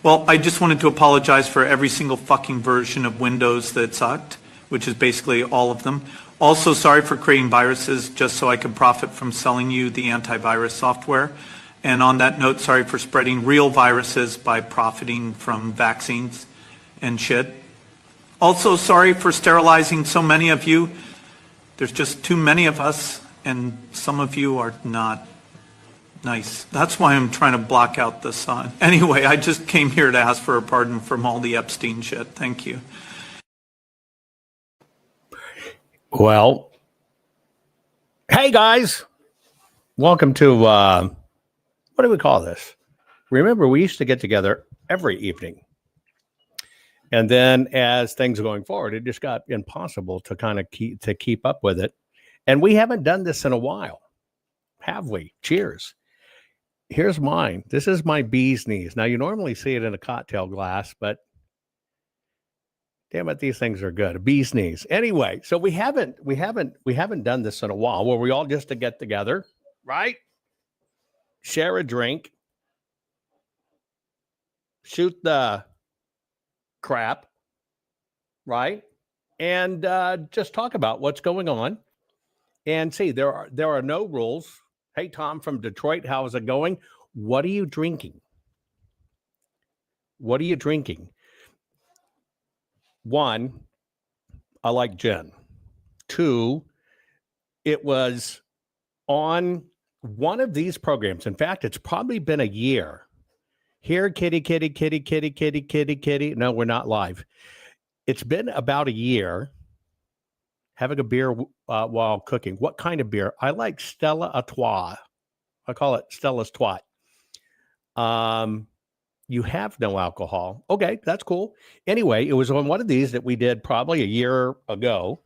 Well, I just wanted to apologize for every single fucking version of Windows that sucked, which is basically all of them. Also, sorry for creating viruses just so I could profit from selling you the antivirus software. And on that note, sorry for spreading real viruses by profiting from vaccines and shit. Also, sorry for sterilizing so many of you. There's just too many of us, and some of you are not nice. That's why I'm trying to block out the sun. Anyway, I just came here to ask for a pardon from all the Epstein shit. Thank you. Well, hey guys, welcome to, what do we call this? Remember, we used to get together every evening. And then as things are going forward, it just got impossible to kind of keep up with it. And we haven't done this in a while, have we? Cheers. Here's mine. This is my bee's knees. Now, you normally see it in a cocktail glass, but damn it, these things are good. A bee's knees. Anyway, so we haven't done this in a while where we all just to get together, right? Share a drink, shoot the crap, right? And just talk about what's going on. And see, there are no rules. Hey, Tom from Detroit, how is it going? What are you drinking? What are you drinking? One, I like gin. Two, it was on one of these programs. In fact, it's probably been a year. Here, kitty, kitty, kitty, kitty, kitty, kitty, kitty. No, we're not live. It's been about a year having a beer while cooking. What kind of beer? I like Stella Artois. I call it Stella's Twat. You have no alcohol. Okay, that's cool. Anyway, it was on one of these that we did probably a year ago,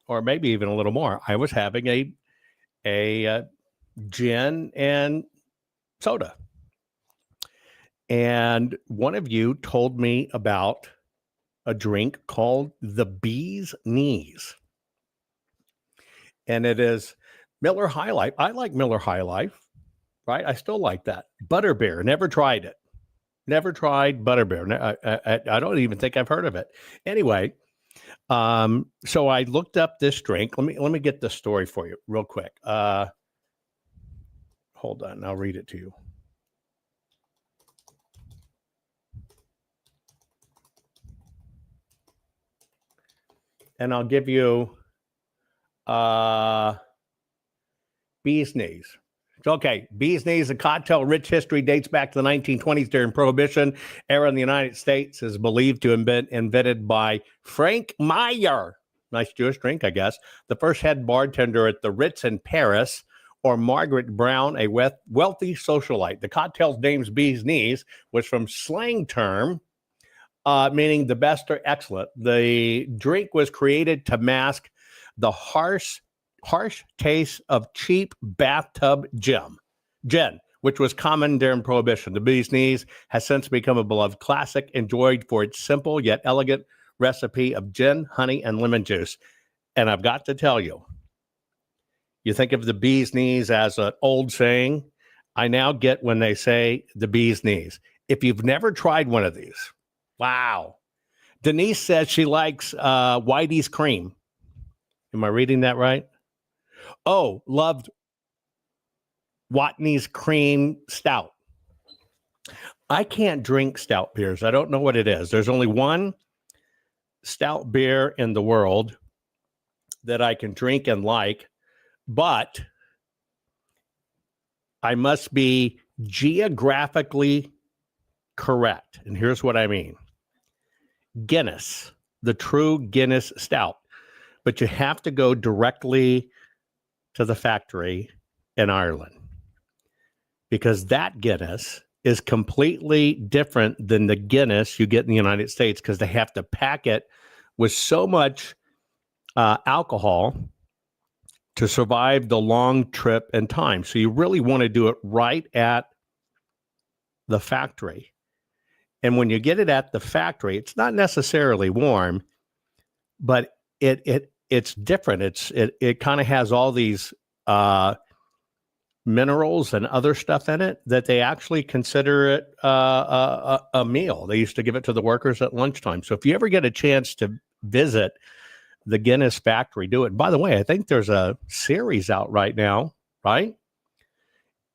or maybe even a little more. I was having a gin and soda. And one of you told me about a drink called the Bee's Knees. And it is Miller High Life. I like Miller High Life, right? I still like that. Butterbeer, never tried it. Never tried Butterbeer. I don't even think I've heard of it. Anyway, so I looked up this drink. Let me get the story for you real quick. Hold on, I'll read it to you. And I'll give you Bee's Knees. Okay, Bee's Knees, a cocktail rich history dates back to the 1920s during Prohibition era in the United States, is believed to have been invented by Frank Meyer. Nice Jewish drink, I guess. The first head bartender at the Ritz in Paris, or Margaret Brown, a wealthy socialite. The cocktail's name's Bee's Knees was from slang term, meaning the best or excellent. The drink was created to mask the harsh taste of cheap bathtub gin, which was common during Prohibition. The Bee's Knees has since become a beloved classic, enjoyed for its simple yet elegant recipe of gin, honey, and lemon juice. And I've got to tell you, you think of the Bee's Knees as an old saying. I now get when they say the Bee's Knees. If you've never tried one of these, wow. Denise says she likes Whitey's Cream. Am I reading that right? Oh, loved Watney's Cream Stout. I can't drink stout beers. I don't know what it is. There's only one stout beer in the world that I can drink and like, but I must be geographically correct. And here's what I mean. Guinness, the true Guinness Stout. But you have to go directly to the factory in Ireland, because that Guinness is completely different than the Guinness you get in the United States, because they have to pack it with so much alcohol to survive the long trip and time. So you really want to do it right at the factory. And when you get it at the factory, it's not necessarily warm, but it's different. It kind of has all these minerals and other stuff in it that they actually consider it a meal. They used to give it to the workers at lunchtime. So if you ever get a chance to visit the Guinness factory, do it. By the way, I think there's a series out right now, right?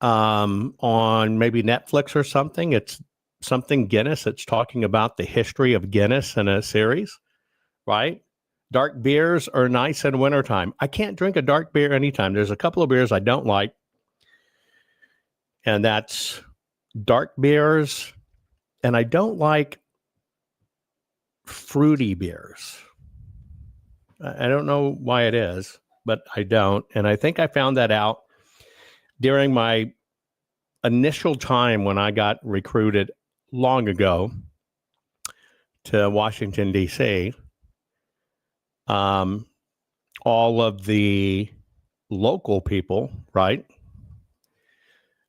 On maybe Netflix or something. It's something Guinness. It's talking about the history of Guinness in a series, right? Dark beers are nice in wintertime. I can't drink a dark beer anytime. There's a couple of beers I don't like, and that's dark beers, and I don't like fruity beers. I don't know why it is, but I don't. And I think I found that out during my initial time when I got recruited long ago to Washington, D.C. All of the local people, right,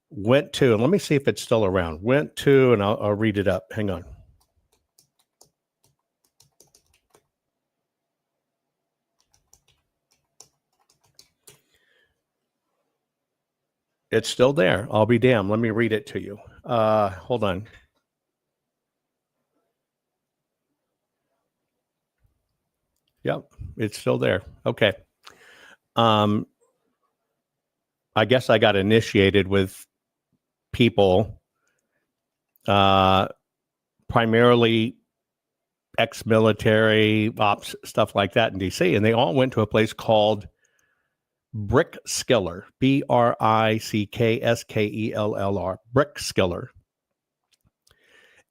went to, and let me see if it's still around, went to, and I'll read it up. Hang on. It's still there. I'll be damned. Let me read it to you. Hold on. Yep, it's still there. Okay. I guess I got initiated with people, primarily ex-military ops, stuff like that in DC, and they all went to a place called Brickskiller, Brickskellr, Brickskiller.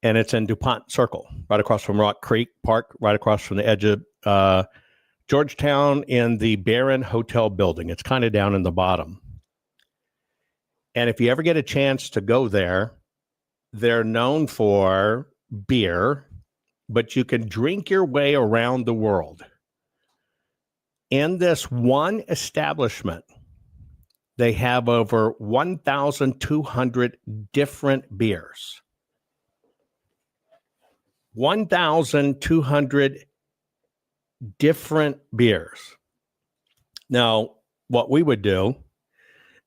And it's in DuPont Circle, right across from Rock Creek Park, right across from the edge of Georgetown in the Barron Hotel building. It's kind of down in the bottom. And if you ever get a chance to go there, they're known for beer, but you can drink your way around the world. In this one establishment, they have over 1,200 different beers. 1,200 different beers. Now, what we would do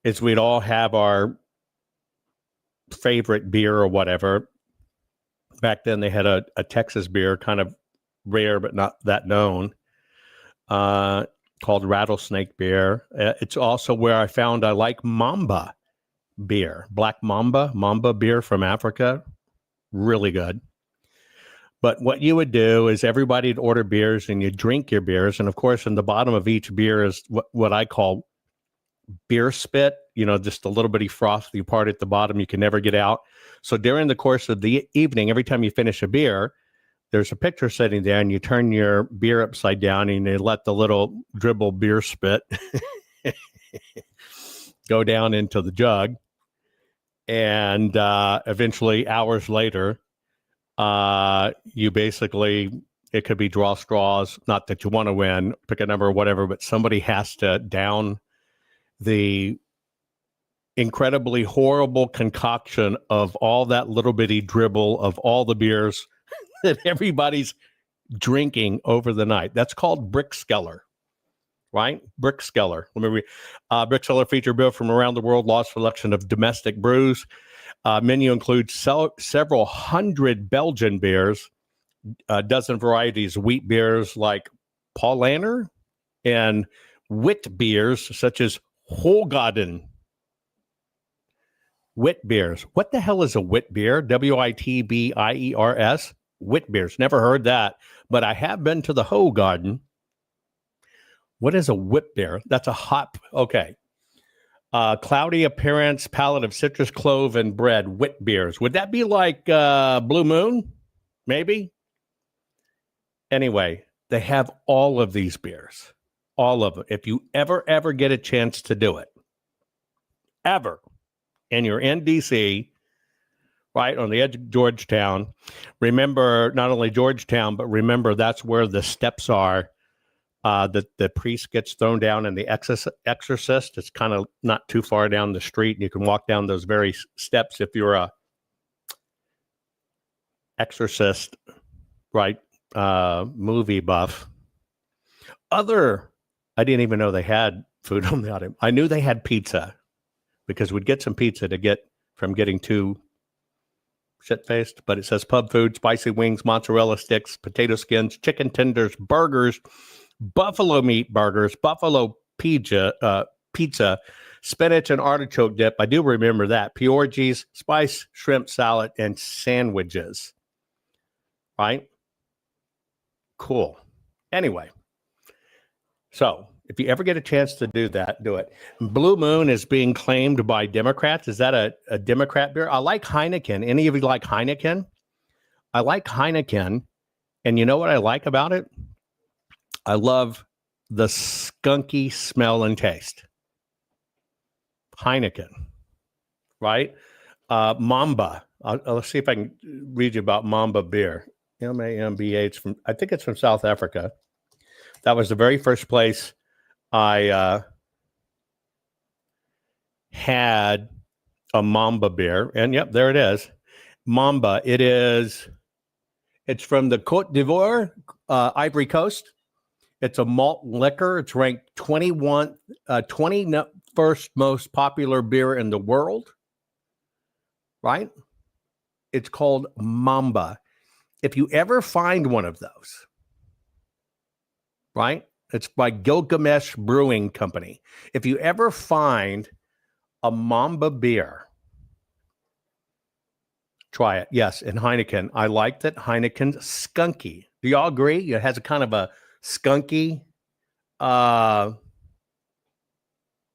is we'd all have our favorite beer or whatever. Back then, they had a Texas beer, kind of rare but not that known, called Rattlesnake beer. It's also where I found I like Mamba beer, Black Mamba beer from Africa. Really good. But what you would do is everybody'd order beers and you drink your beers. And of course, in the bottom of each beer is what I call beer spit, just a little bitty frothy part at the bottom you can never get out. So during the course of the evening, every time you finish a beer, there's a picture sitting there and you turn your beer upside down and you let the little dribble beer spit go down into the jug. And eventually, hours later, you basically, it could be draw straws, not that you want to win, pick a number or whatever, but somebody has to down the incredibly horrible concoction of all that little bitty dribble of all the beers that everybody's drinking over the night. That's called Brickskiller, right? Brickskiller. Let me read. Brickskiller feature beer from around the world, large selection of domestic brews. Menu includes several hundred Belgian beers, a dozen varieties of wheat beers like Paulaner, and wit beers such as Hoegaarden. Wit beers. What the hell is a wit beer? Witbiers. Wit beers. Never heard that, but I have been to the Hoegaarden. What is a wit beer? That's a hot. Okay. Cloudy appearance, palette of citrus, clove, and bread. Wit beers. Would that be like Blue Moon? Maybe. Anyway, they have all of these beers. All of them. If you ever get a chance to do it, ever, and you're in DC, right on the edge of Georgetown, remember not only Georgetown, but remember that's where the steps are. The priest gets thrown down in the Exorcist. It's kind of not too far down the street. You can walk down those very steps if you're a Exorcist, right? Movie buff. I didn't even know they had food on the item. I knew they had pizza, because we'd get some pizza to get from getting too shit-faced. But it says pub food, spicy wings, mozzarella sticks, potato skins, chicken tenders, burgers, buffalo meat burgers, buffalo pizza, spinach and artichoke dip. I do remember that. Piorgi's, spice shrimp salad, and sandwiches. Right? Cool. Anyway, so if you ever get a chance to do that, do it. Blue Moon is being claimed by Democrats. Is that a Democrat beer? I like Heineken. Any of you like Heineken? I like Heineken. And you know what I like about it? I love the skunky smell and taste. Heineken, right? Mamba. Let's see if I can read you about Mamba beer. Mamba. I think it's from South Africa. That was the very first place I had a Mamba beer. And yep, there it is. Mamba. It's from the Côte d'Ivoire, Ivory Coast. It's a malt liquor. It's ranked 21st most popular beer in the world. Right? It's called Mamba. If you ever find one of those, right? It's by Gilgamesh Brewing Company. If you ever find a Mamba beer, try it. Yes, and Heineken. I like that Heineken's skunky. Do y'all agree? It has a kind of a skunky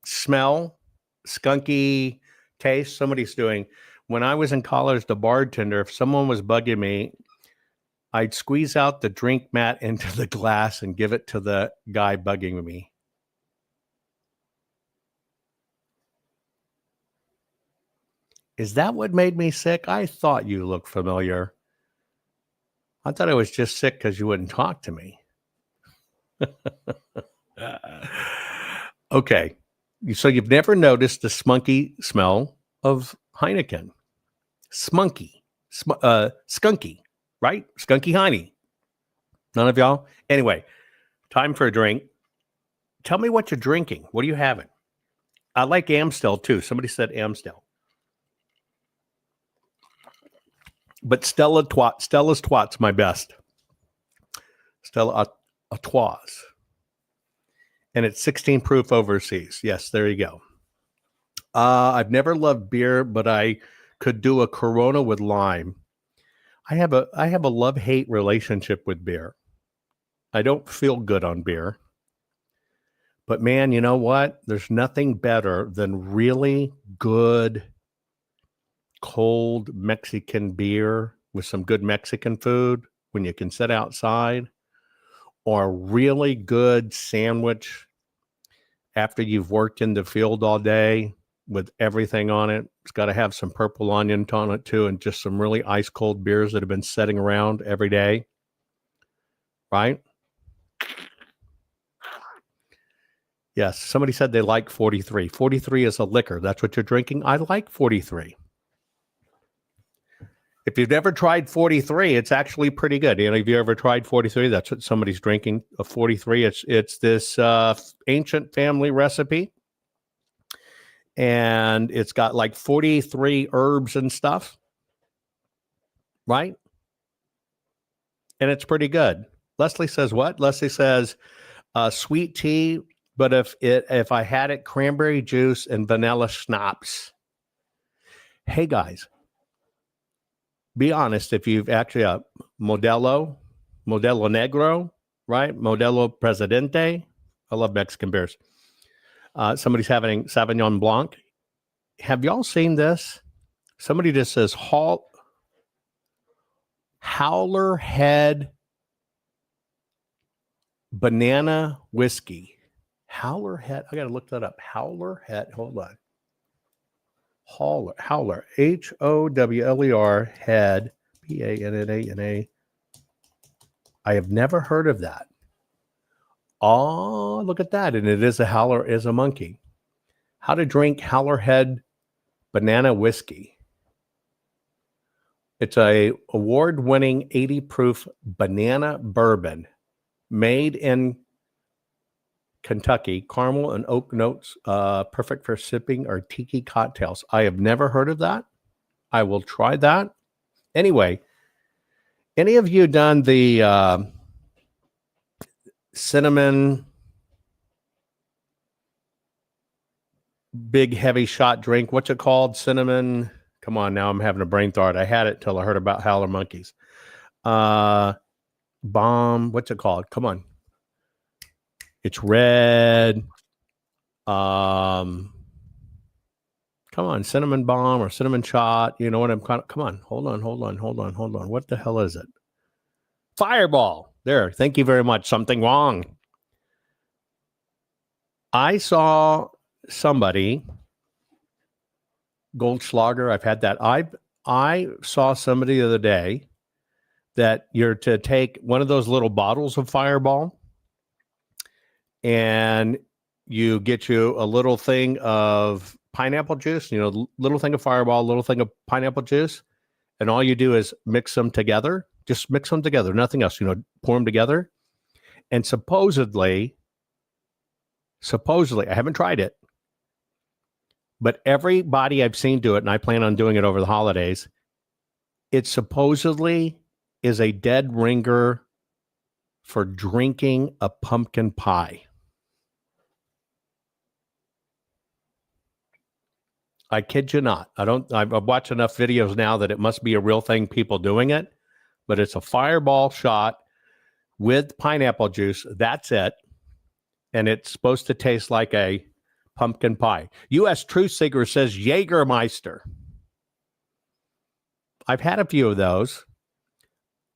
smell, skunky taste. Somebody's doing. When I was in college, the bartender, if someone was bugging me, I'd squeeze out the drink mat into the glass and give it to the guy bugging me. Is that what made me sick? I thought you looked familiar. I thought I was just sick because you wouldn't talk to me. Okay. So you've never noticed the smunky smell of Heineken. Skunky, right? Skunky Heine. None of y'all? Anyway, time for a drink. Tell me what you're drinking. What are you having? I like Amstel too. Somebody said Amstel. But Stella Artois my best. Stella Artois. And it's 16 proof overseas. Yes, there you go. I've never loved beer, but I could do a Corona with lime. I have a love-hate relationship with beer. I don't feel good on beer. But man, you know what? There's nothing better than really good cold Mexican beer with some good Mexican food when you can sit outside, or a really good sandwich after you've worked in the field all day with everything on it. It's got to have some purple onion on it too, and just some really ice cold beers that have been sitting around every day. Right? Yes, somebody said they like 43. 43 is a liquor. That's what you're drinking. I like 43. If you've never tried 43, it's actually pretty good. You know, have you ever tried 43? That's what somebody's drinking. A 43. It's this ancient family recipe, and it's got like 43 herbs and stuff, right? And it's pretty good. Leslie says what? Leslie says sweet tea, but if I had it, cranberry juice and vanilla schnapps. Hey guys. Be honest, if you've actually Modelo Negro, right? Modelo Presidente. I love Mexican beers. Somebody's having Sauvignon Blanc. Have y'all seen this? Somebody just says Howler Head Banana Whiskey. Howler Head. I got to look that up. Howler Head. Hold on. Howler, Howler, Head, P-A-N-N-A-N-A. I have never heard of that. Oh, look at that. And it is Howler is a monkey. How to drink Howler Head banana whiskey. It's a award-winning 80 proof banana bourbon made in Kentucky. Caramel and oak notes, perfect for sipping or tiki cocktails. I have never heard of that. I will try that. Anyway, any of you done the cinnamon big heavy shot drink? What's it called? Cinnamon. Come on, now I'm having a brain thought. I had it till I heard about howler monkeys. Bomb. What's it called? Come on. It's red. Come on, cinnamon bomb or cinnamon shot. You know what I'm kind of. Come on, hold on. What the hell is it? Fireball. There. Thank you very much. Something wrong. I saw somebody. Goldschlager. I've had that. I saw somebody the other day that you're to take one of those little bottles of Fireball, and you get you a little thing of pineapple juice, little thing of Fireball, little thing of pineapple juice. And all you do is mix them together. Just mix them together. Nothing else, pour them together. And supposedly, I haven't tried it, but everybody I've seen do it, and I plan on doing it over the holidays, it supposedly is a dead ringer for drinking a pumpkin pie. I kid you not. I've watched enough videos now that it must be a real thing, people doing it, but it's a Fireball shot with pineapple juice. That's it. And it's supposed to taste like a pumpkin pie. U.S. Truth Seeker says Jägermeister. I've had a few of those.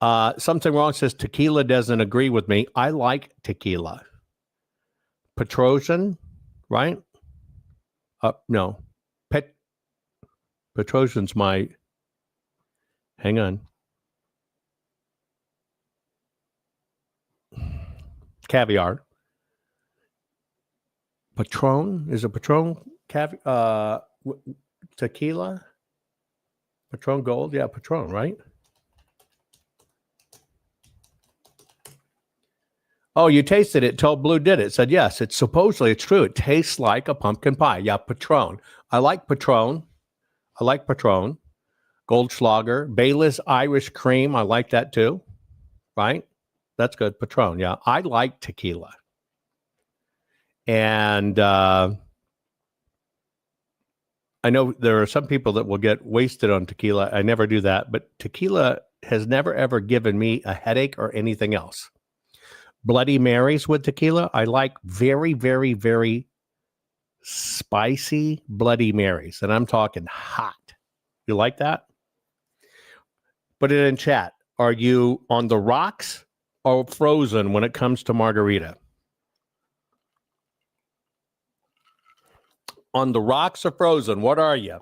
Something Wrong says tequila doesn't agree with me. I like tequila. Petrosian, right? No. Petrosian's my... Hang on. Caviar. Patron? Is it Patron? Tequila? Patron Gold? Yeah, Patron, right? Oh, you tasted it. Told Blue did it. Said, yes, it's true. It tastes like a pumpkin pie. Yeah, Patron. I like Patron. Goldschlager. Baileys Irish Cream. I like that too. Right? That's good. Patron. Yeah. I like tequila. And I know there are some people that will get wasted on tequila. I never do that. But tequila has never, ever given me a headache or anything else. Bloody Marys with tequila. I like very, very, very spicy Bloody Marys. And I'm talking hot. You like that? Put it in chat. Are you on the rocks or frozen when it comes to margarita? On the rocks or frozen? What are you?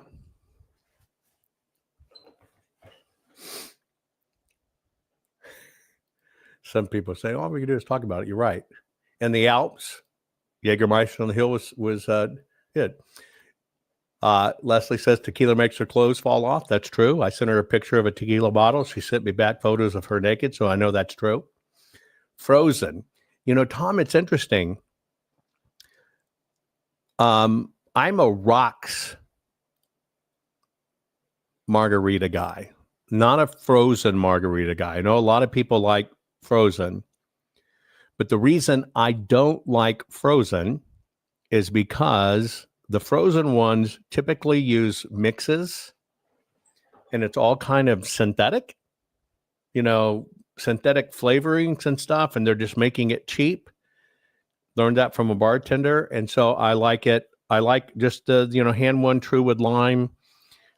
Some people say, all we can do is talk about it. You're right. In the Alps, Jägermeister on the hill was good. Leslie says tequila makes her clothes fall off. That's true. I sent her a picture of a tequila bottle. She sent me back photos of her naked, so I know that's true. Frozen. Tom, it's interesting. I'm a rocks margarita guy, not a frozen margarita guy. I know a lot of people like frozen, but the reason I don't like frozen is because the frozen ones typically use mixes, and it's all kind of synthetic, synthetic flavorings and stuff, and they're just making it cheap. Learned that from a bartender, and so I like it. I like just the, hand one true with lime,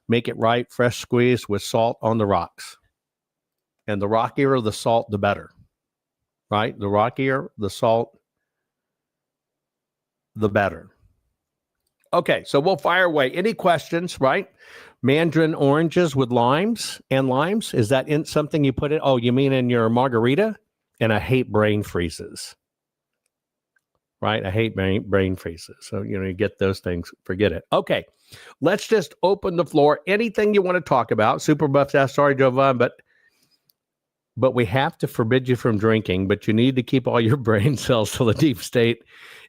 make it right, fresh squeeze with salt on the rocks. And the rockier the salt, the better, right? The rockier the salt, the better. Okay, so we'll fire away. Any questions, right? Mandarin oranges with limes. Is that something you put in? Oh, you mean in your margarita? And I hate brain freezes. Right? I hate brain freezes. So, you get those things, forget it. Okay, let's just open the floor. Anything you want to talk about. Super Buff asks, sorry, Jovan, but we have to forbid you from drinking, but you need to keep all your brain cells till the deep state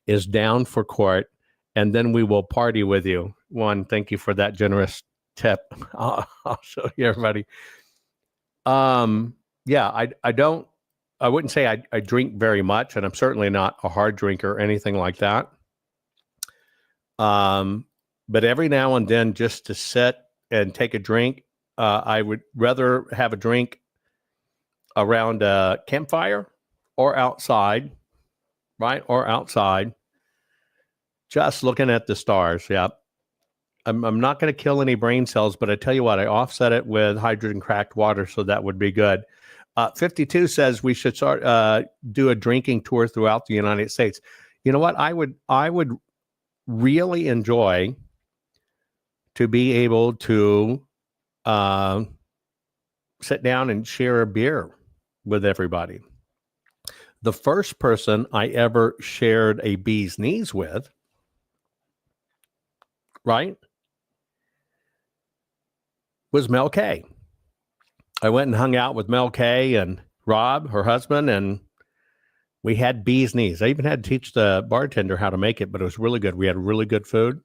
is down for court, and then we will party with you. One, thank you for that generous tip. I'll show you, everybody. Yeah, I wouldn't say I drink very much, and I'm certainly not a hard drinker or anything like that. But every now and then, just to sit and take a drink, I would rather have a drink around a campfire or outside, right? Or outside, just looking at the stars. Yeah. I'm not going to kill any brain cells, but I tell you what, I offset it with hydrogen cracked water, so that would be good. 52 says we should start do a drinking tour throughout the United States. You know what? I would really enjoy to be able to sit down and share a beer with everybody. The first person I ever shared a bee's knees with, right, was Mel K. I went and hung out with Mel K and Rob, her husband, and we had bee's knees. I even had to teach the bartender how to make it, but it was really good. We had really good food,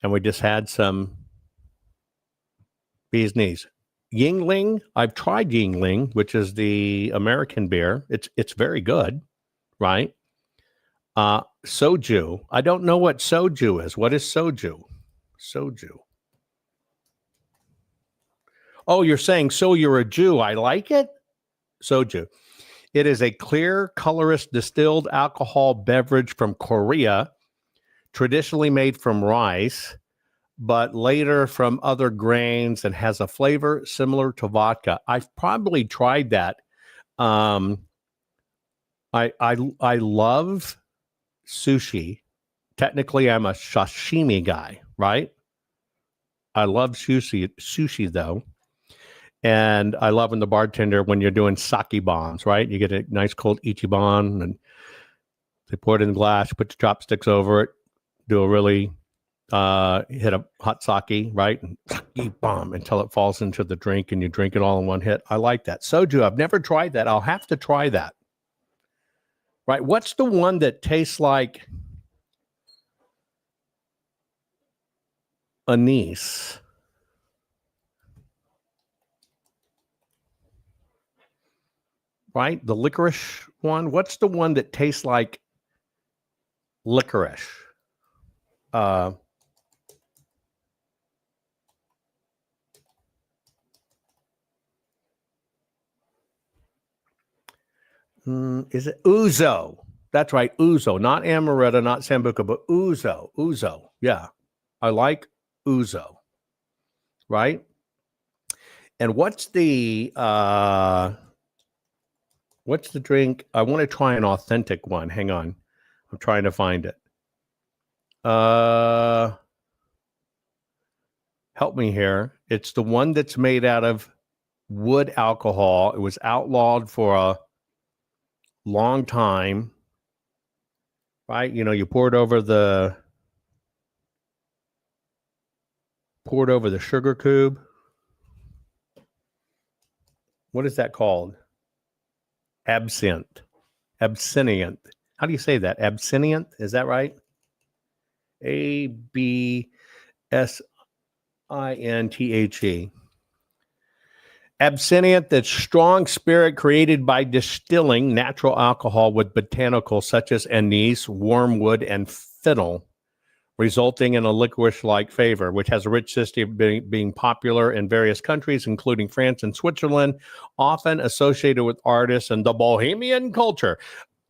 and we just had some bee's knees. Yingling, I've tried Yingling, which is the American beer. It's very good, right? Soju. I don't know what soju is. What is soju? Soju. Oh, you're saying, so you're a Jew. I like it. Soju. It is a clear, colorless distilled alcohol beverage from Korea, traditionally made from rice, but later from other grains, and has a flavor similar to vodka. I've probably tried that. I love sushi. Technically, I'm a sashimi guy, right? I love sushi though. And I love when the bartender, when you're doing sake bombs, right? You get a nice cold Ichiban and they pour it in the glass, put the chopsticks over it, do a really hit a hot sake, right? And sake bomb until it falls into the drink and you drink it all in one hit. I like that. Soju, I've never tried that. I'll have to try that. Right? What's the one that tastes like anise? Right? The licorice one. What's the one that tastes like licorice? Is it Ouzo? That's right, Ouzo. Not Amaretto, not Sambuca, but Ouzo. Ouzo. Yeah. I like Ouzo. Right? And what's the drink? I want to try an authentic one. Hang on. I'm trying to find it. Help me here. It's the one that's made out of wood alcohol. It was outlawed for a long time. Right? You know, you poured over the sugar cube. What is that called? Absinthe. Absinthe. How do you say that? Absinthe? Is that right? Absinthe. Absinthe, that's strong spirit created by distilling natural alcohol with botanicals such as anise, wormwood, and fennel, resulting in a licorice-like flavor, which has a rich history of being popular in various countries, including France and Switzerland, often associated with artists and the bohemian culture.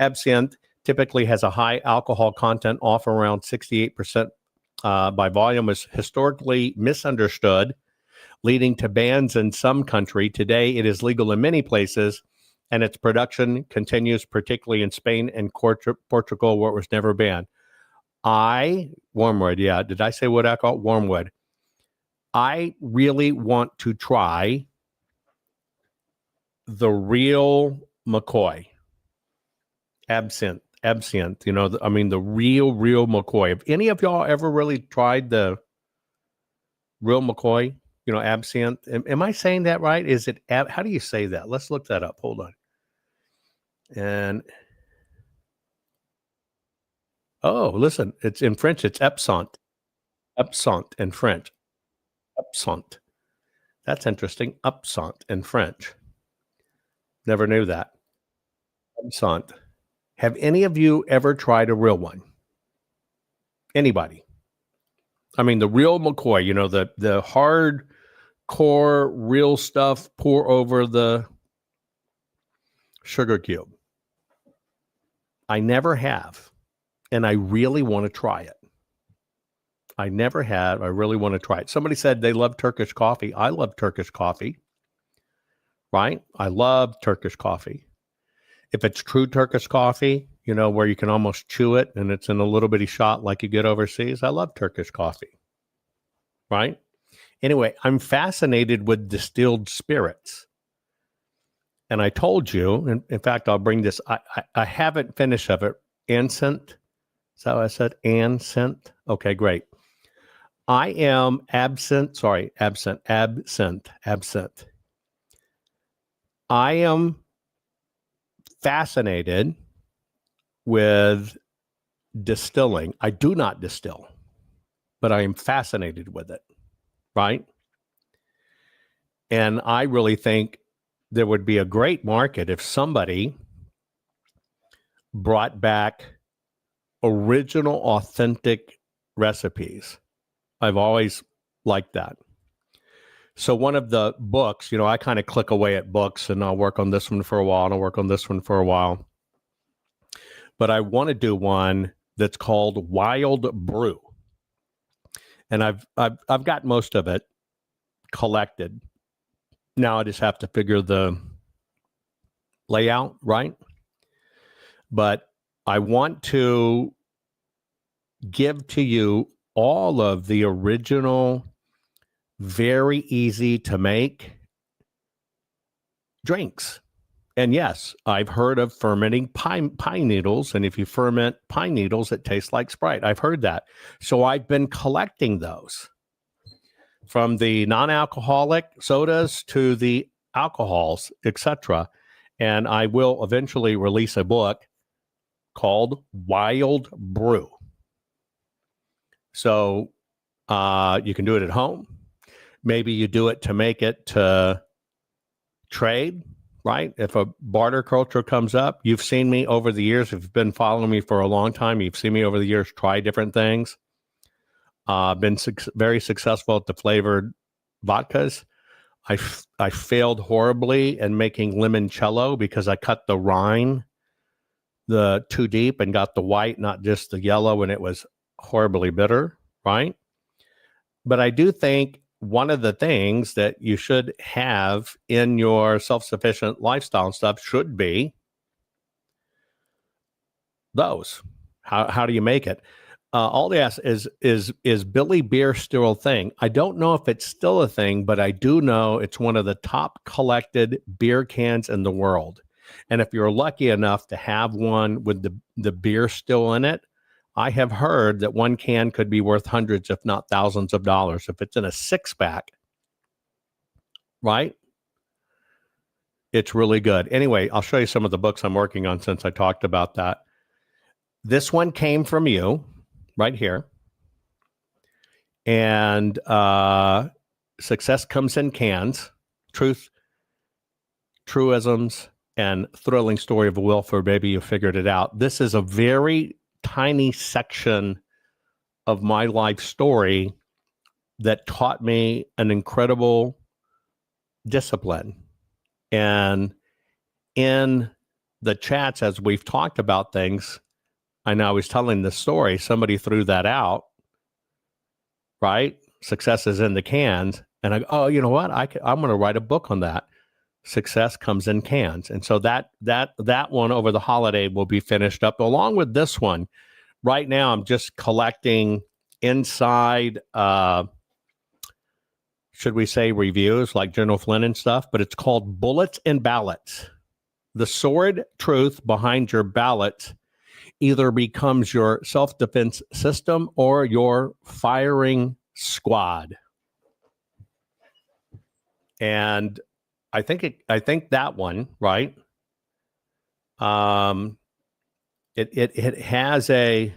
Absinthe typically has a high alcohol content, often around 68% by volume, is historically misunderstood, leading to bans in some country. Today, it is legal in many places, and its production continues, particularly in Spain and Portugal, where it was never banned. Wormwood, yeah. Did I say what I call it? Wormwood. I really want to try the real McCoy. Absinthe, you know, the real McCoy. Have any of y'all ever really tried the real McCoy? You know, absinthe. Am I saying that right? Is it, how do you say that? Let's look that up. Hold on. And Oh, listen, it's in French. It's absent. Absent in French. Absent. That's interesting. Absent in French. Never knew that. Absent. Have any of you ever tried a real one? Anybody? I mean, the real McCoy, you know, the hard core real stuff, pour over the sugar cube. I never have, and I really want to try it. I never have. I really want to try it. Somebody said they love Turkish coffee. I love Turkish coffee, right? I love Turkish coffee. If it's true Turkish coffee, you know, where you can almost chew it and it's in a little bitty shot like you get overseas, I love Turkish coffee, right? Anyway, I'm fascinated with distilled spirits. And I told you, and in fact, I'll bring this, I haven't finished of it. Absinthe. Is that what I said? Absinthe. Okay, great. I am absent. I am fascinated with distilling. I do not distill, but I am fascinated with it, right? And I really think there would be a great market if somebody brought back original, authentic recipes. I've always liked that. So one of the books, you know, I kind of click away at books and I'll work on this one for a while and I'll work on this one for a while. But I want to do one that's called Wild Brew. And I've got most of it collected. Now I just have to figure the layout, right? But I want to give to you all of the original, very easy to make drinks. And yes, I've heard of fermenting pine needles. And if you ferment pine needles, it tastes like Sprite. I've heard that. So I've been collecting those, from the non-alcoholic sodas to the alcohols, etc. And I will eventually release a book called Wild Brew. So you can do it at home. Maybe you do it to make it to trade, right? If a barter culture comes up, you've seen me over the years. If you've been following me for a long time, you've seen me over the years try different things. Been very successful at the flavored vodkas. I failed horribly in making limoncello because I cut the rind too deep and got the white, not just the yellow, and it was horribly bitter, right? But I do think one of the things that you should have in your self-sufficient lifestyle and stuff should be those. How do you make it? All they ask is Billy Beer still a thing? I don't know if it's still a thing, but I do know it's one of the top collected beer cans in the world. And if you're lucky enough to have one with the beer still in it, I have heard that one can could be worth hundreds, if not thousands of dollars. If it's in a 6-pack, right? It's really good. Anyway, I'll show you some of the books I'm working on since I talked about that. This one came from you right here. And Success Comes in Cans, Truisms, and Thrilling Story of a Wilford Baby. You figured it out. This is a very tiny section of my life story that taught me an incredible discipline. And in the chats, as we've talked about things, I know I was telling this story, somebody threw that out, right? Success is in the cans. And I go, oh, you know what? I'm going to write a book on that. Success Comes in Cans. And so that one over the holiday will be finished up along with this one. Right now, I'm just collecting inside, should we say, reviews like General Flynn and stuff, but it's called Bullets and Ballots. The sordid truth behind your ballot either becomes your self-defense system or your firing squad. And I think that one, right? It has a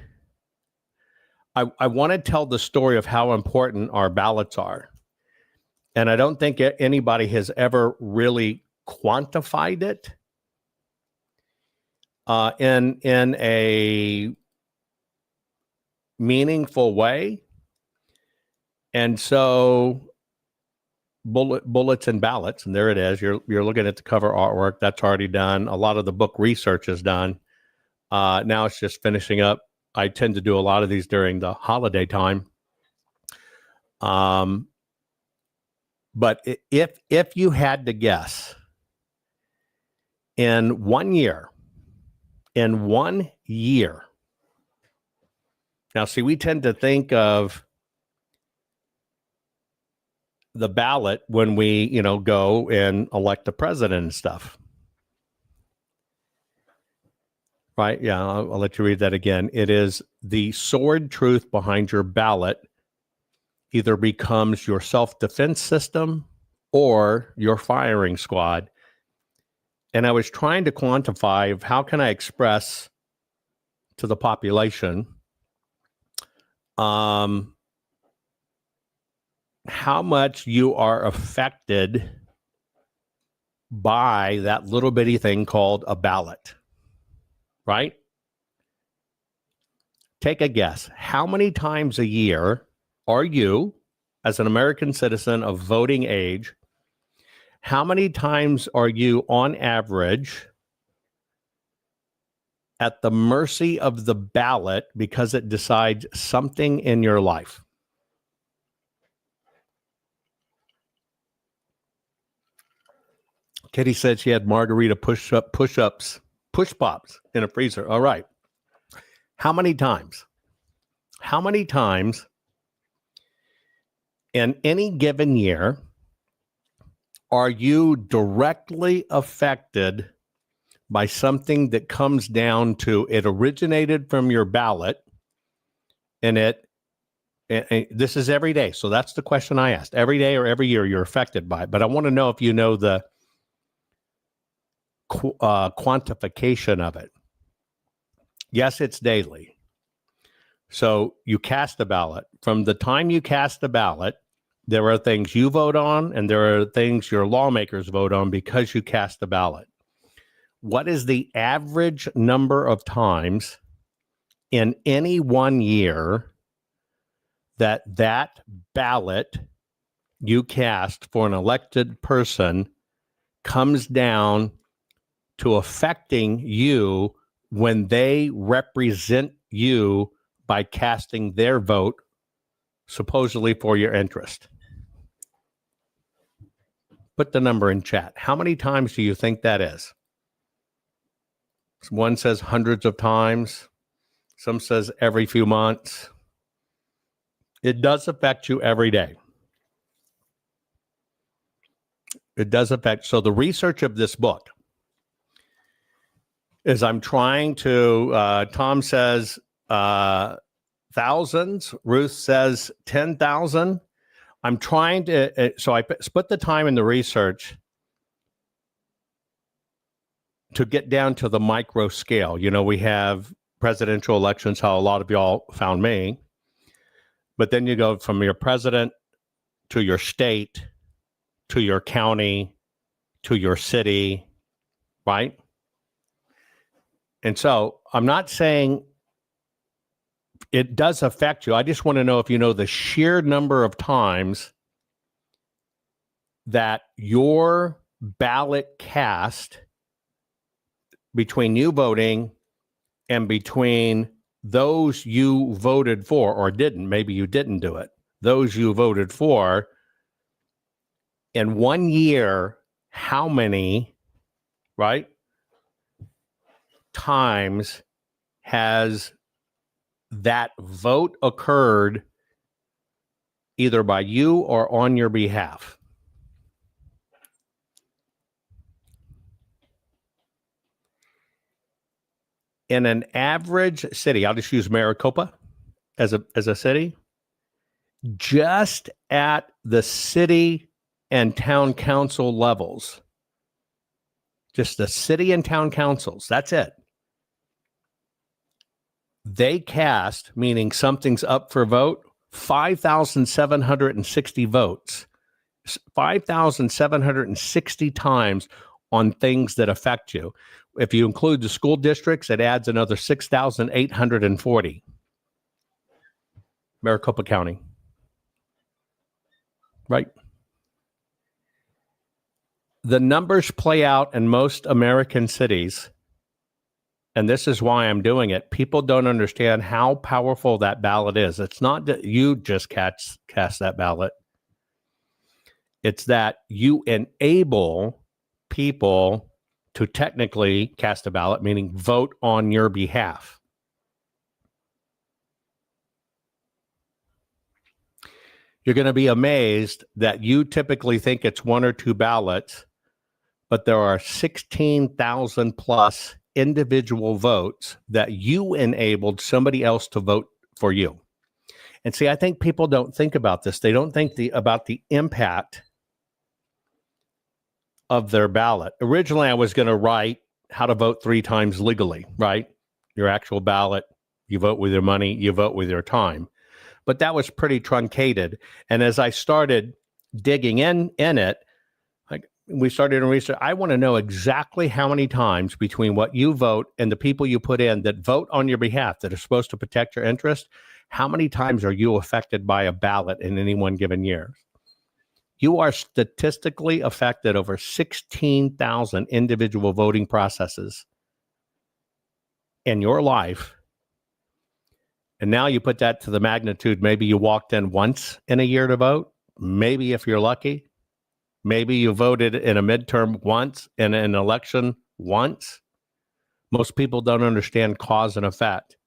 I want to tell the story of how important our ballots are. And I don't think anybody has ever really quantified it in a meaningful way. And so bullets and ballots, and there it is. You're looking at the cover artwork. That's already done. A lot of the book research is done. Now it's just finishing up. I tend to do a lot of these during the holiday time. But if you had to guess, in 1 year, now see, we tend to think of the ballot when we, go and elect the president and stuff. Right? Yeah, I'll let you read that again. It is the sordid truth behind your ballot either becomes your self-defense system or your firing squad. And I was trying to quantify of how can I express to the population how much you are affected by that little bitty thing called a ballot. Right? Take a guess. How many times a year are you, as an American citizen of voting age, how many times are you on average at the mercy of the ballot because it decides something in your life? Kitty said she had margarita push-pops in a freezer. All right. How many times? How many times in any given year are you directly affected by something that comes down to it originated from your ballot and this is every day. So that's the question I asked. Every day or every year you're affected by it. But I want to know if you know the quantification of it. Yes, it's daily. So you cast a ballot. From the time you cast the ballot, there are things you vote on and there are things your lawmakers vote on because you cast the ballot. What is the average number of times in any 1 year that ballot you cast for an elected person comes down to affecting you when they represent you by casting their vote supposedly for your interest? Put the number in chat. How many times do you think that is? One says hundreds of times. Some says every few months. It does affect you every day. It does affect. So the research of this book is I'm trying to, Tom says thousands. Ruth says 10,000. I'm trying to, so I split the time in the research to get down to the micro scale. We have presidential elections, how a lot of y'all found me. But then you go from your president to your state, to your county, to your city, right? And so I'm not saying it does affect you. I just want to know if you know the sheer number of times that your ballot cast between you voting and between those you voted for or didn't. Maybe you didn't do it. Those you voted for in 1 year, how many, right, times has that vote occurred either by you or on your behalf? In an average city, I'll just use Maricopa as a city, just at the city and town council levels, just the city and town councils, that's it. They cast, meaning something's up for vote, 5,760 votes, 5,760 times on things that affect you. If you include the school districts, it adds another 6,840. Maricopa County. Right. The numbers play out in most American cities, and this is why I'm doing it. People don't understand how powerful that ballot is. It's not that you just cast that ballot. It's that you enable people to technically cast a ballot, meaning vote on your behalf. You're going to be amazed that you typically think it's one or two ballots, but there are 16,000 plus individual votes that you enabled somebody else to vote for you. And see, I think people don't think about this. They don't think about the impact of their ballot. Originally, I was going to write how to vote 3 times legally, right? Your actual ballot, you vote with your money, you vote with your time. But that was pretty truncated. And as I started digging in it, we started to research. I want to know exactly how many times between what you vote and the people you put in that vote on your behalf that are supposed to protect your interest, how many times are you affected by a ballot in any one given year? You are statistically affected over 16,000 individual voting processes in your life. And now you put that to the magnitude, maybe you walked in once in a year to vote, maybe if you're lucky. Maybe you voted in a midterm once, in an election once. Most people don't understand cause and effect.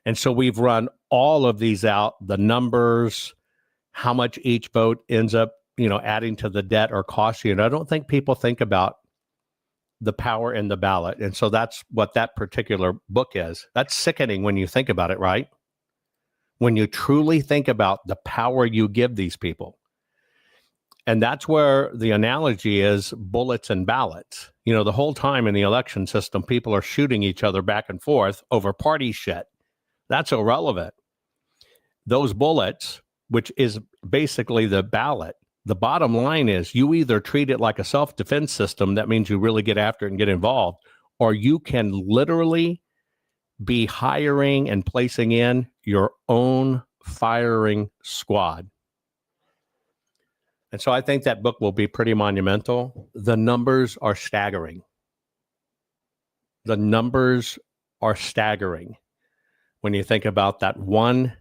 And so we've run all of these out, the numbers, how much each vote ends up, adding to the debt or cost you. And I don't think people think about the power in the ballot. And so that's what that particular book is. That's sickening when you think about it, right? When you truly think about the power you give these people. And that's where the analogy is bullets and ballots. The whole time in the election system, people are shooting each other back and forth over party shit. That's irrelevant. Those bullets, which is basically the ballot, the bottom line is you either treat it like a self-defense system, that means you really get after it and get involved, or you can literally be hiring and placing in your own firing squad. And so I think that book will be pretty monumental. The numbers are staggering. The numbers are staggering when you think about that one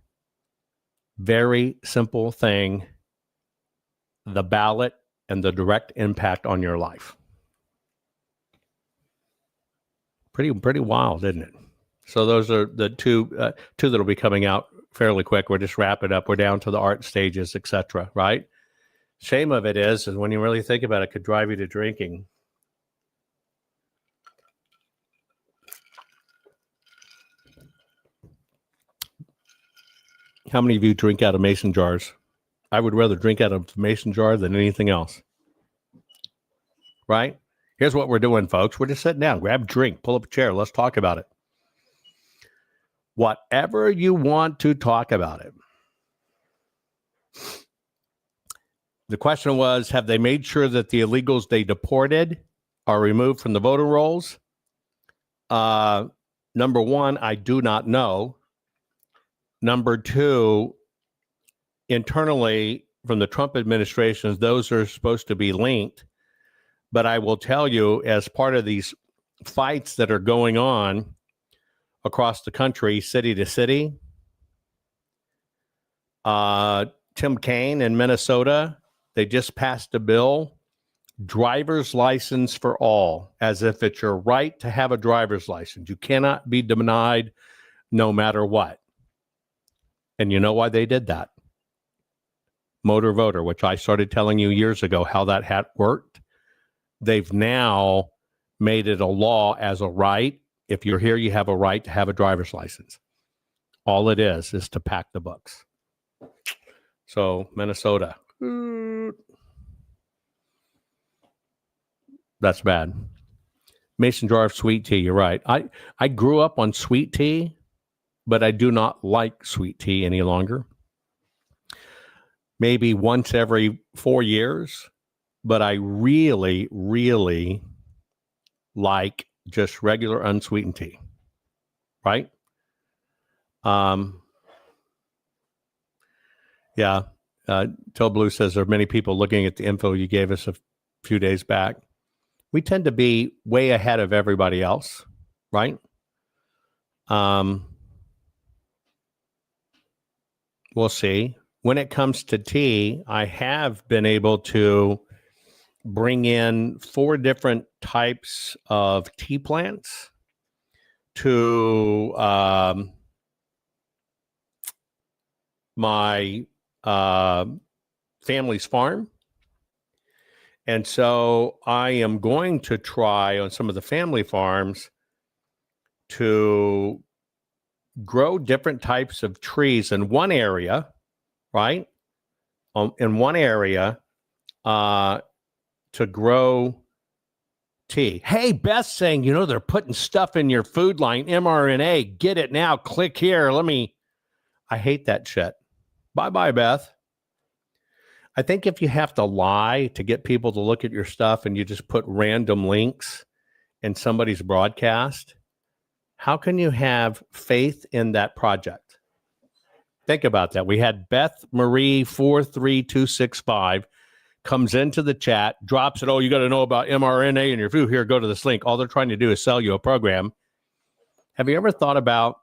very simple thing, the ballot and the direct impact on your life. Pretty wild, isn't it? So those are the two that will be coming out fairly quick. We're just wrapping up. We're down to the art stages, etc. Right? Shame of it is when you really think about it, could drive you to drinking. How many of you drink out of mason jars? I would rather drink out of a mason jar than anything else. Right? Here's what we're doing, folks. We're just sitting down, grab a drink, pull up a chair. Let's talk about it. Whatever you want to talk about it. The question was, have they made sure that the illegals they deported are removed from the voter rolls? Number one, I do not know. Number two, internally from the Trump administration, those are supposed to be linked. But I will tell you, as part of these fights that are going on across the country, city to city, Tim Kaine in Minnesota, they just passed a bill, driver's license for all, as if it's your right to have a driver's license. You cannot be denied no matter what. And you know why they did that? Motor voter, which I started telling you years ago how that had worked. They've now made it a law as a right. If you're here, you have a right to have a driver's license. All it is to pack the books. So Minnesota. That's bad. Mason jar of sweet tea. You're right. I grew up on sweet tea but I do not like sweet tea any longer. Maybe once every 4 years, but I really, really like just regular unsweetened tea, right? Yeah. Till Blue says there are many people looking at the info you gave us a few days back. We tend to be way ahead of everybody else, right? We'll see. When it comes to tea, I have been able to bring in 4 different types of tea plants to my family's farm. And so I am going to try on some of the family farms to grow different types of trees in one area, right? In one area to grow tea. Hey, Beth saying, they're putting stuff in your food line, mRNA. Get it now. Click here. I hate that shit. Bye-bye, Beth. I think if you have to lie to get people to look at your stuff and you just put random links in somebody's broadcast, how can you have faith in that project? Think about that. We had Beth Marie 43265 comes into the chat, drops it. Oh, you got to know about mRNA in your food. Here, go to this link. All they're trying to do is sell you a program. Have you ever thought about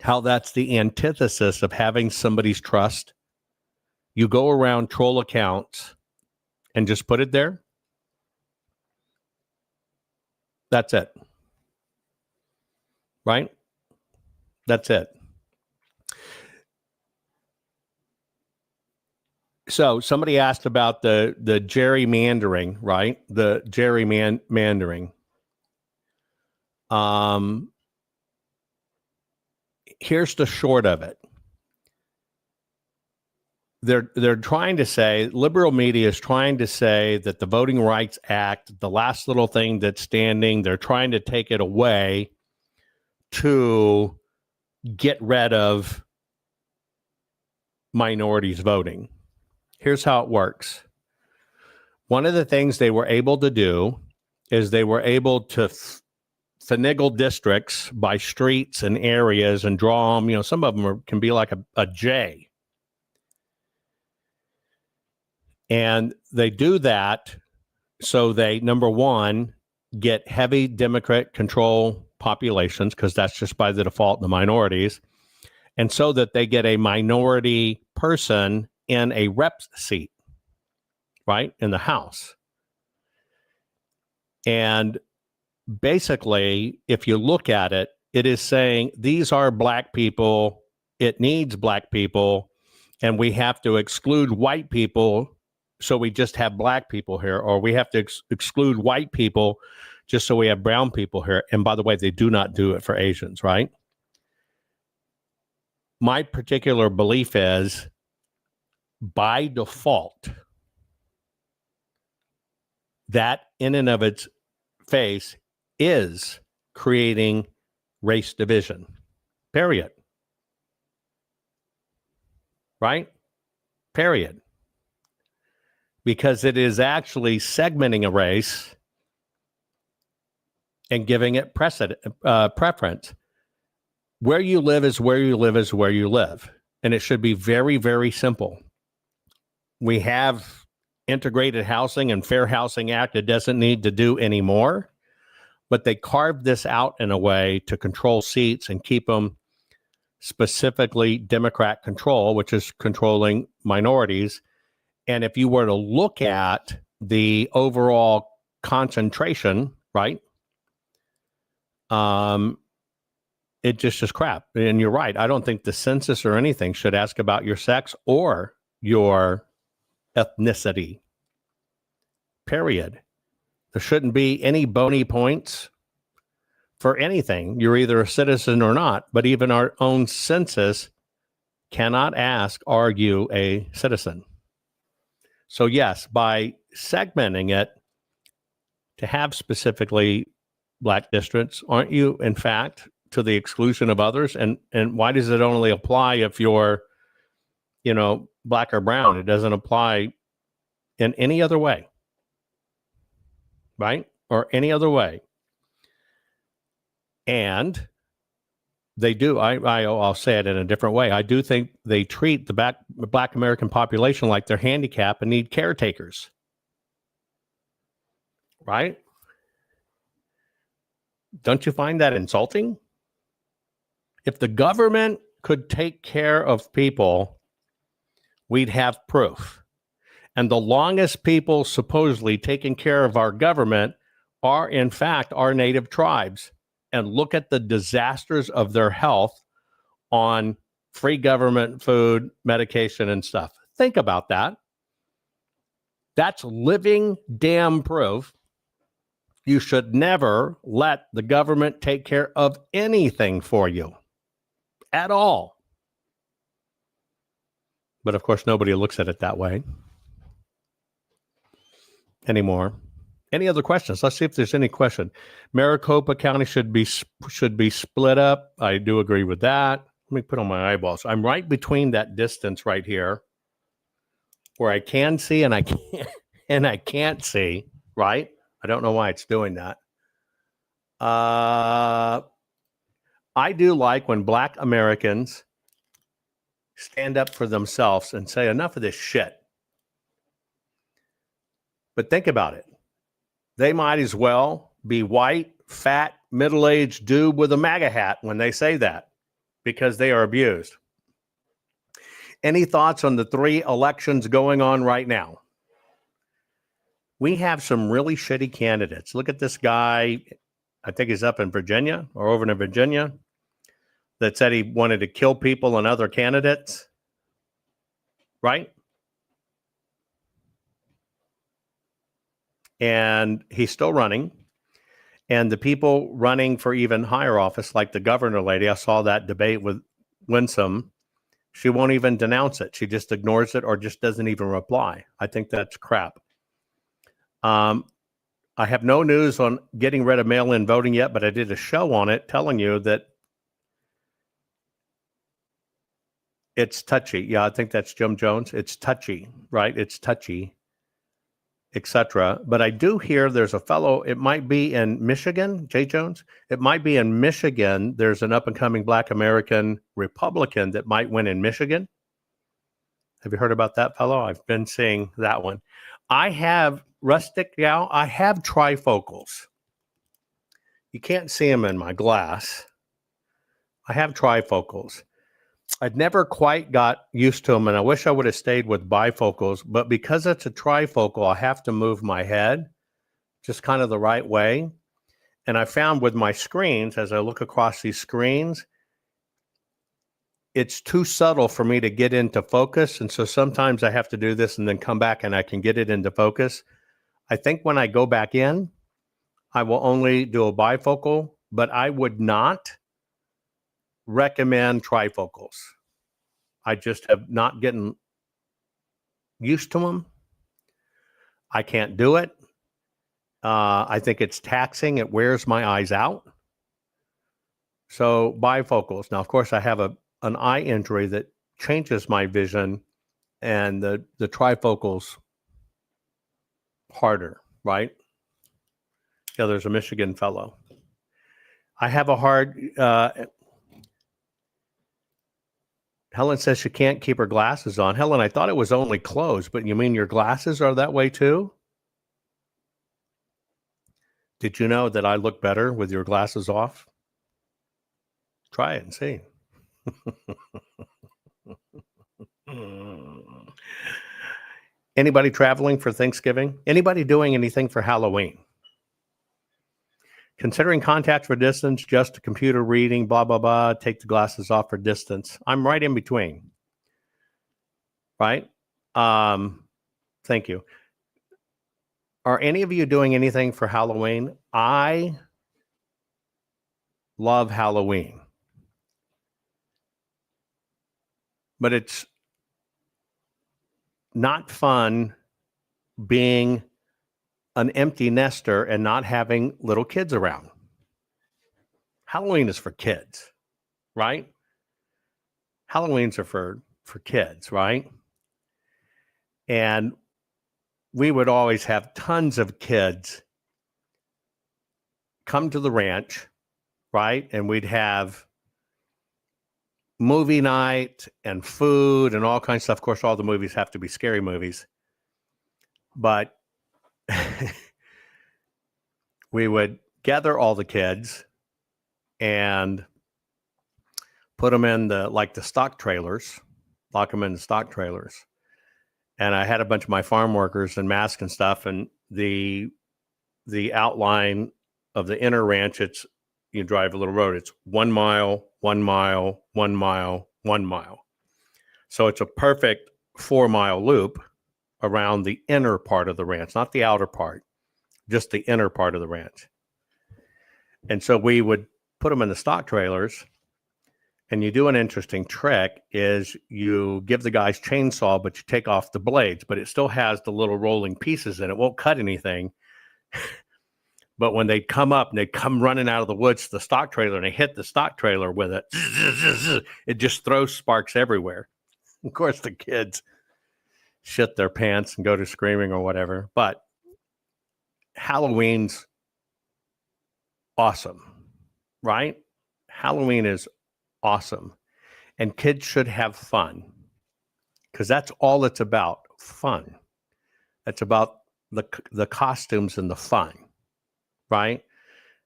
how that's the antithesis of having somebody's trust? You go around troll accounts and just put it there. That's it. Right? That's it. So somebody asked about the gerrymandering, right? The gerrymandering. Here's the short of it. They're trying to say, liberal media is trying to say that the Voting Rights Act, the last little thing that's standing, they're trying to take it away to get rid of minorities voting. Here's how it works. One of the things they were able to do is they were able to finagle districts by streets and areas and draw them. Some of them can be like a J. And they do that so they, number one, get heavy Democrat control populations, because that's just by the default the minorities, and so that they get a minority person in a rep seat, right, in the House. And basically, if you look at it, it is saying these are black people, it needs black people, and we have to exclude white people, so we just have black people here, or we have to exclude white people just so we have brown people here. And by the way, they do not do it for Asians, right? My particular belief is, by default, that in and of its face is creating race division, period. Right? Period. Because it is actually segmenting a race and giving it preference. Where you live is where you live is where you live. And it should be very, very simple. We have integrated housing and Fair Housing Act. It doesn't need to do anymore. But they carved this out in a way to control seats and keep them specifically Democrat control, which is controlling minorities. And if you were to look at the overall concentration, right, it just is crap. And you're right. I don't think the census or anything should ask about your sex or your ethnicity, period. There shouldn't be any bony points for anything. You're either a citizen or not. But even our own census cannot ask, are you a citizen? So yes, by segmenting it to have specifically black districts, aren't you, in fact, to the exclusion of others? And why does it only apply if you're, black or brown? It doesn't apply in any other way, right? Or any other way. And they do. I'll say it in a different way. I do think they treat the Black American population like they're handicapped and need caretakers, right? Don't you find that insulting? If the government could take care of people, we'd have proof. And the longest people supposedly taking care of our government are, in fact, our native tribes. And look at the disasters of their health on free government food, medication, and stuff. Think about that. That's living damn proof. You should never let the government take care of anything for you at all. But of course, nobody looks at it that way anymore. Any other questions? Let's see if there's any question. Maricopa County should be split up. I do agree with that. Let me put on my eyeballs. I'm right between that distance right here, where I can see and I can't see. Right? I don't know why it's doing that. I do like when Black Americans stand up for themselves and say, enough of this shit. But think about it. They might as well be white, fat, middle-aged dude with a MAGA hat when they say that, because they are abused. Any thoughts on the 3 elections going on right now? We have some really shitty candidates. Look at this guy, I think he's up in Virginia or over in Virginia, that said he wanted to kill people and other candidates, right? And he's still running. And the people running for even higher office, like the governor lady, I saw that debate with Winsome. She won't even denounce it. She just ignores it or just doesn't even reply. I think that's crap. I have no news on getting rid of mail-in voting yet, but I did a show on it telling you that it's touchy. Yeah, I think that's Jim Jones. It's touchy, right? It's touchy, etc. But I do hear there's a fellow, it might be in Michigan, Jay Jones. It might be in Michigan. There's an up-and-coming Black American Republican that might win in Michigan. Have you heard about that fellow? I've been seeing that one. I have rustic gal. I have trifocals. You can't see them in my glass. I have trifocals. I'd never quite got used to them, and I wish I would have stayed with bifocals, but because it's a trifocal, I have to move my head just kind of the right way. And I found with my screens, as I look across these screens, it's too subtle for me to get into focus. And so sometimes I have to do this and then come back and I can get it into focus. I think when I go back in, I will only do a bifocal, but I would not recommend trifocals. I just have not gotten used to them. I can't do it. I think it's taxing. It wears my eyes out. So bifocals. Now, of course, I have an eye injury that changes my vision, and the trifocals harder, right? Yeah, there's a Michigan fellow. I have a hard... Helen says she can't keep her glasses on. Helen, I thought it was only closed, but you mean your glasses are that way too? Did you know that I look better with your glasses off? Try it and see. Anybody traveling for Thanksgiving? Anybody doing anything for Halloween? Considering contact for distance, just a computer reading, blah, blah, blah, take the glasses off for distance. I'm right in between. Right? Thank you. Are any of you doing anything for Halloween? I love Halloween. But it's not fun being an empty nester and not having little kids around. Halloween is for kids, right? Halloween's are for kids, right? And we would always have tons of kids come to the ranch, right? And we'd have movie night and food and all kinds of stuff. Of course, all the movies have to be scary movies. But we would gather all the kids and put them in the stock trailers, lock them in the stock trailers. And I had a bunch of my farm workers in masks and stuff. And the outline of the inner ranch, you drive a little road. It's 1 mile, 1 mile, 1 mile, 1 mile. So it's a perfect 4-mile loop around the inner part of the ranch, not the outer part, just the inner part of the ranch. And so we would put them in the stock trailers, and you do an interesting trick is you give the guys chainsaw, but you take off the blades, but it still has the little rolling pieces in it. It won't cut anything. But when they come up and they come running out of the woods to the stock trailer and they hit the stock trailer with it, it just throws sparks everywhere. Of course, the kids shit their pants and go to screaming or whatever. But Halloween's awesome, right? Halloween is awesome. And kids should have fun because that's all it's about, fun. It's about the costumes and the fun, right?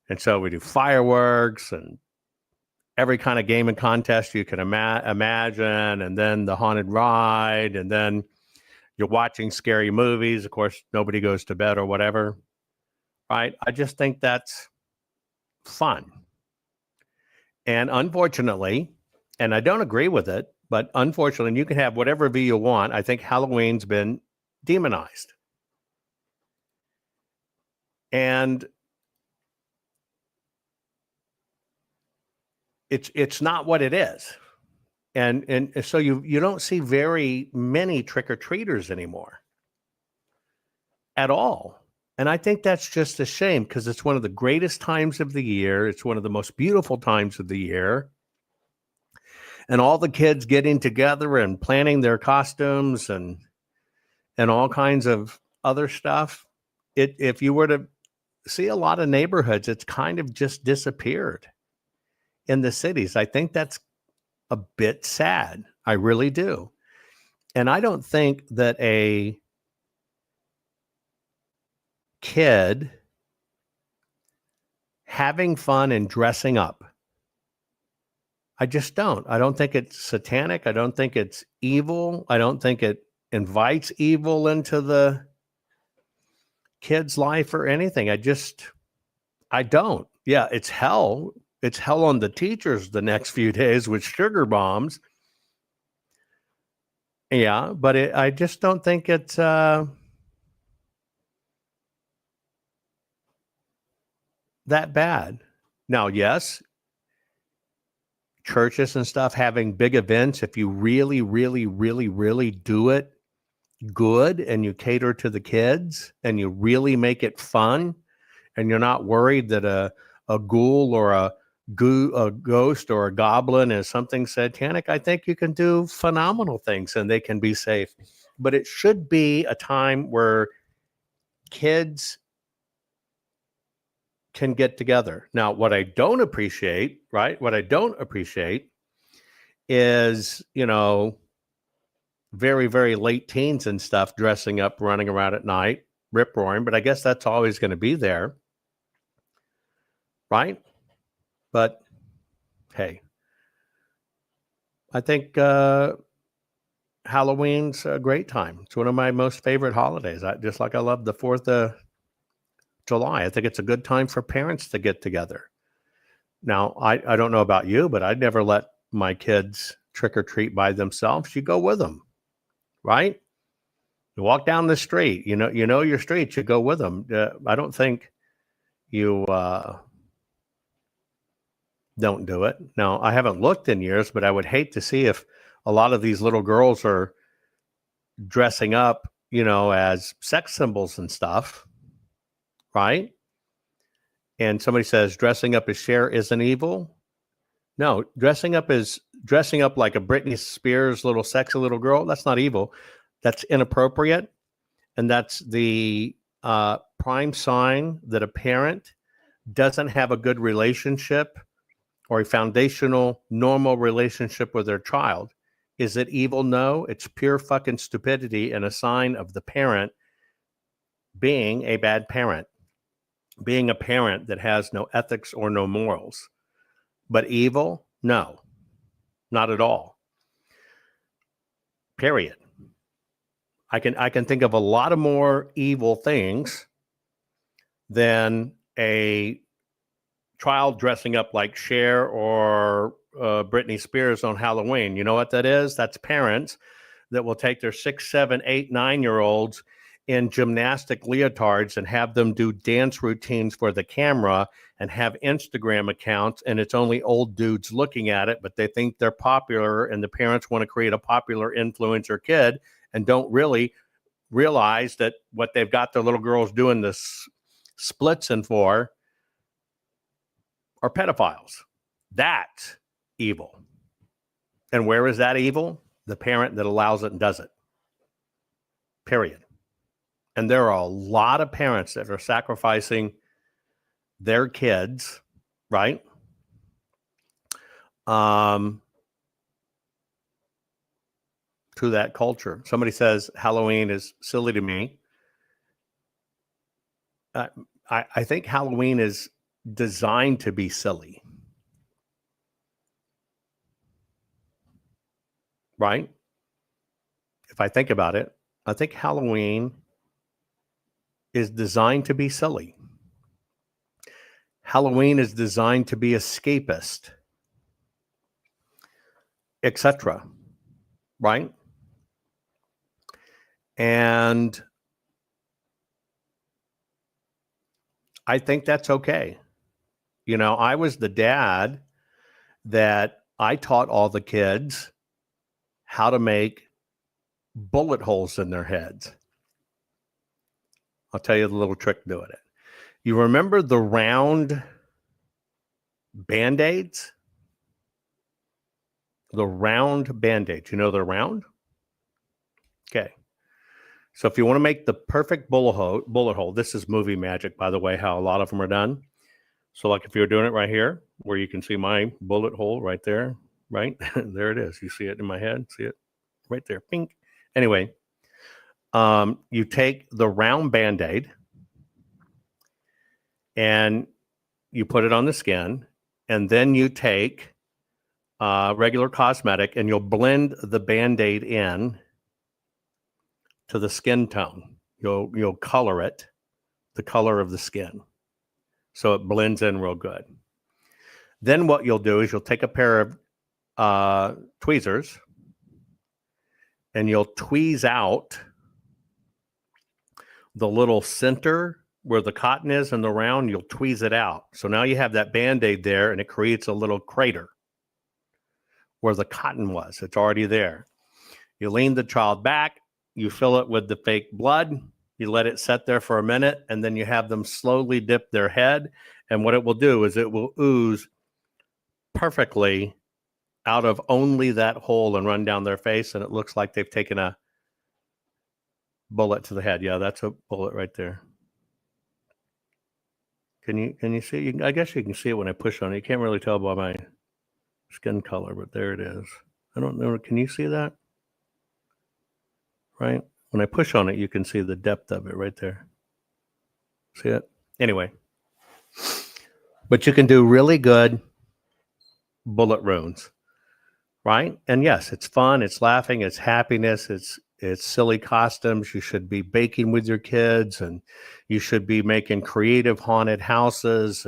And so we do fireworks and every kind of game and contest you can imagine, and then the haunted ride, and then you're watching scary movies. Of course, nobody goes to bed or whatever, right? I just think that's fun. And unfortunately, and I don't agree with it, but unfortunately, you can have whatever view you want. I think Halloween's been demonized. And it's not what it is. And so you don't see very many trick-or-treaters anymore at all. And I think that's just a shame because it's one of the greatest times of the year. It's one of the most beautiful times of the year. And all the kids getting together and planning their costumes and all kinds of other stuff. If you were to see a lot of neighborhoods, it's kind of just disappeared in the cities. I think that's a bit sad. I really do. And I don't think that a kid having fun and dressing up, I just don't. I don't think it's satanic. I don't think it's evil. I don't think it invites evil into the kid's life or anything. I don't. Yeah, it's hell. It's hell on the teachers the next few days with sugar bombs. Yeah, but I just don't think it's that bad. Now, yes, churches and stuff having big events, if you really, really, really, really do it good and you cater to the kids and you really make it fun and you're not worried that a ghoul or a ghost or a goblin is something satanic, I think you can do phenomenal things and they can be safe. But it should be a time where kids can get together. Now, what I don't appreciate, right? What I don't appreciate is, very, very late teens and stuff dressing up, running around at night, rip roaring, but I guess that's always going to be there. Right? But hey, I think Halloween's a great time. It's one of my most favorite holidays. Just like I love the 4th of July. I think it's a good time for parents to get together. Now, I don't know about you, but I'd never let my kids trick or treat by themselves. You go with them, right? You walk down the street, you know your street, you go with them. I don't think you don't do it. Now, I haven't looked in years, but I would hate to see if a lot of these little girls are dressing up, as sex symbols and stuff, right? and somebody says dressing up as Cher isn't evil. No, dressing up like a Britney Spears little sexy little girl, that's not evil. That's inappropriate. And that's the prime sign that a parent doesn't have a good relationship or a foundational, normal relationship with their child. Is it evil? No, it's pure fucking stupidity and a sign of the parent being a bad parent, being a parent that has no ethics or no morals. But evil? No, not at all. Period. I can think of a lot of more evil things than a child dressing up like Cher or Britney Spears on Halloween. You know what that is? That's parents that will take their 6, 7, 8, 9-year-olds in gymnastic leotards and have them do dance routines for the camera and have Instagram accounts, and it's only old dudes looking at it, but they think they're popular, and the parents want to create a popular influencer kid and don't really realize that what they've got their little girls doing this splits in for are pedophiles. That's evil. And where is that evil? The parent that allows it and does it. Period. And there are a lot of parents that are sacrificing their kids, right? To that culture. Somebody says Halloween is silly to me. I think Halloween is designed to be silly. Right? If I think about it, I think Halloween is designed to be silly. Halloween is designed to be escapist, etc. Right? And I think that's okay. You know, I was the dad that I taught all the kids how to make bullet holes in their heads. I'll tell you the little trick doing it. You remember the round Band-Aids? The round Band-Aids. You know they're round? Okay. So if you want to make the perfect bullet hole, this is movie magic, by the way, how a lot of them are done. So like if you're doing it right here, where you can see my bullet hole right there, right? There it is. You see it in my head? See it? Right there. Pink. Anyway, you take the round Band-Aid and you put it on the skin, and then you take regular cosmetic and you'll blend the Band-Aid in to the skin tone. You'll color it the color of the skin so it blends in real good. Then what you'll do is you'll take a pair of tweezers and you'll tweeze out the little center where the cotton is and the round. You'll tweeze it out. So now you have that Band-Aid there, and it creates a little crater where the cotton was. It's already there. You lean the child back. You fill it with the fake blood. You let it set there for a minute, and then you have them slowly dip their head. And what it will do is it will ooze perfectly out of only that hole and run down their face, and it looks like they've taken a bullet to the head. Yeah, that's a bullet right there. Can you see? I guess you can see it when I push on it. You can't really tell by my skin color, but there it is. I don't know. Can you see that? Right? When I push on it, you can see the depth of it right there. See it? Anyway. But you can do really good bullet runes. Right? And yes, it's fun. It's laughing. It's happiness. It's silly costumes. You should be baking with your kids, and you should be making creative haunted houses,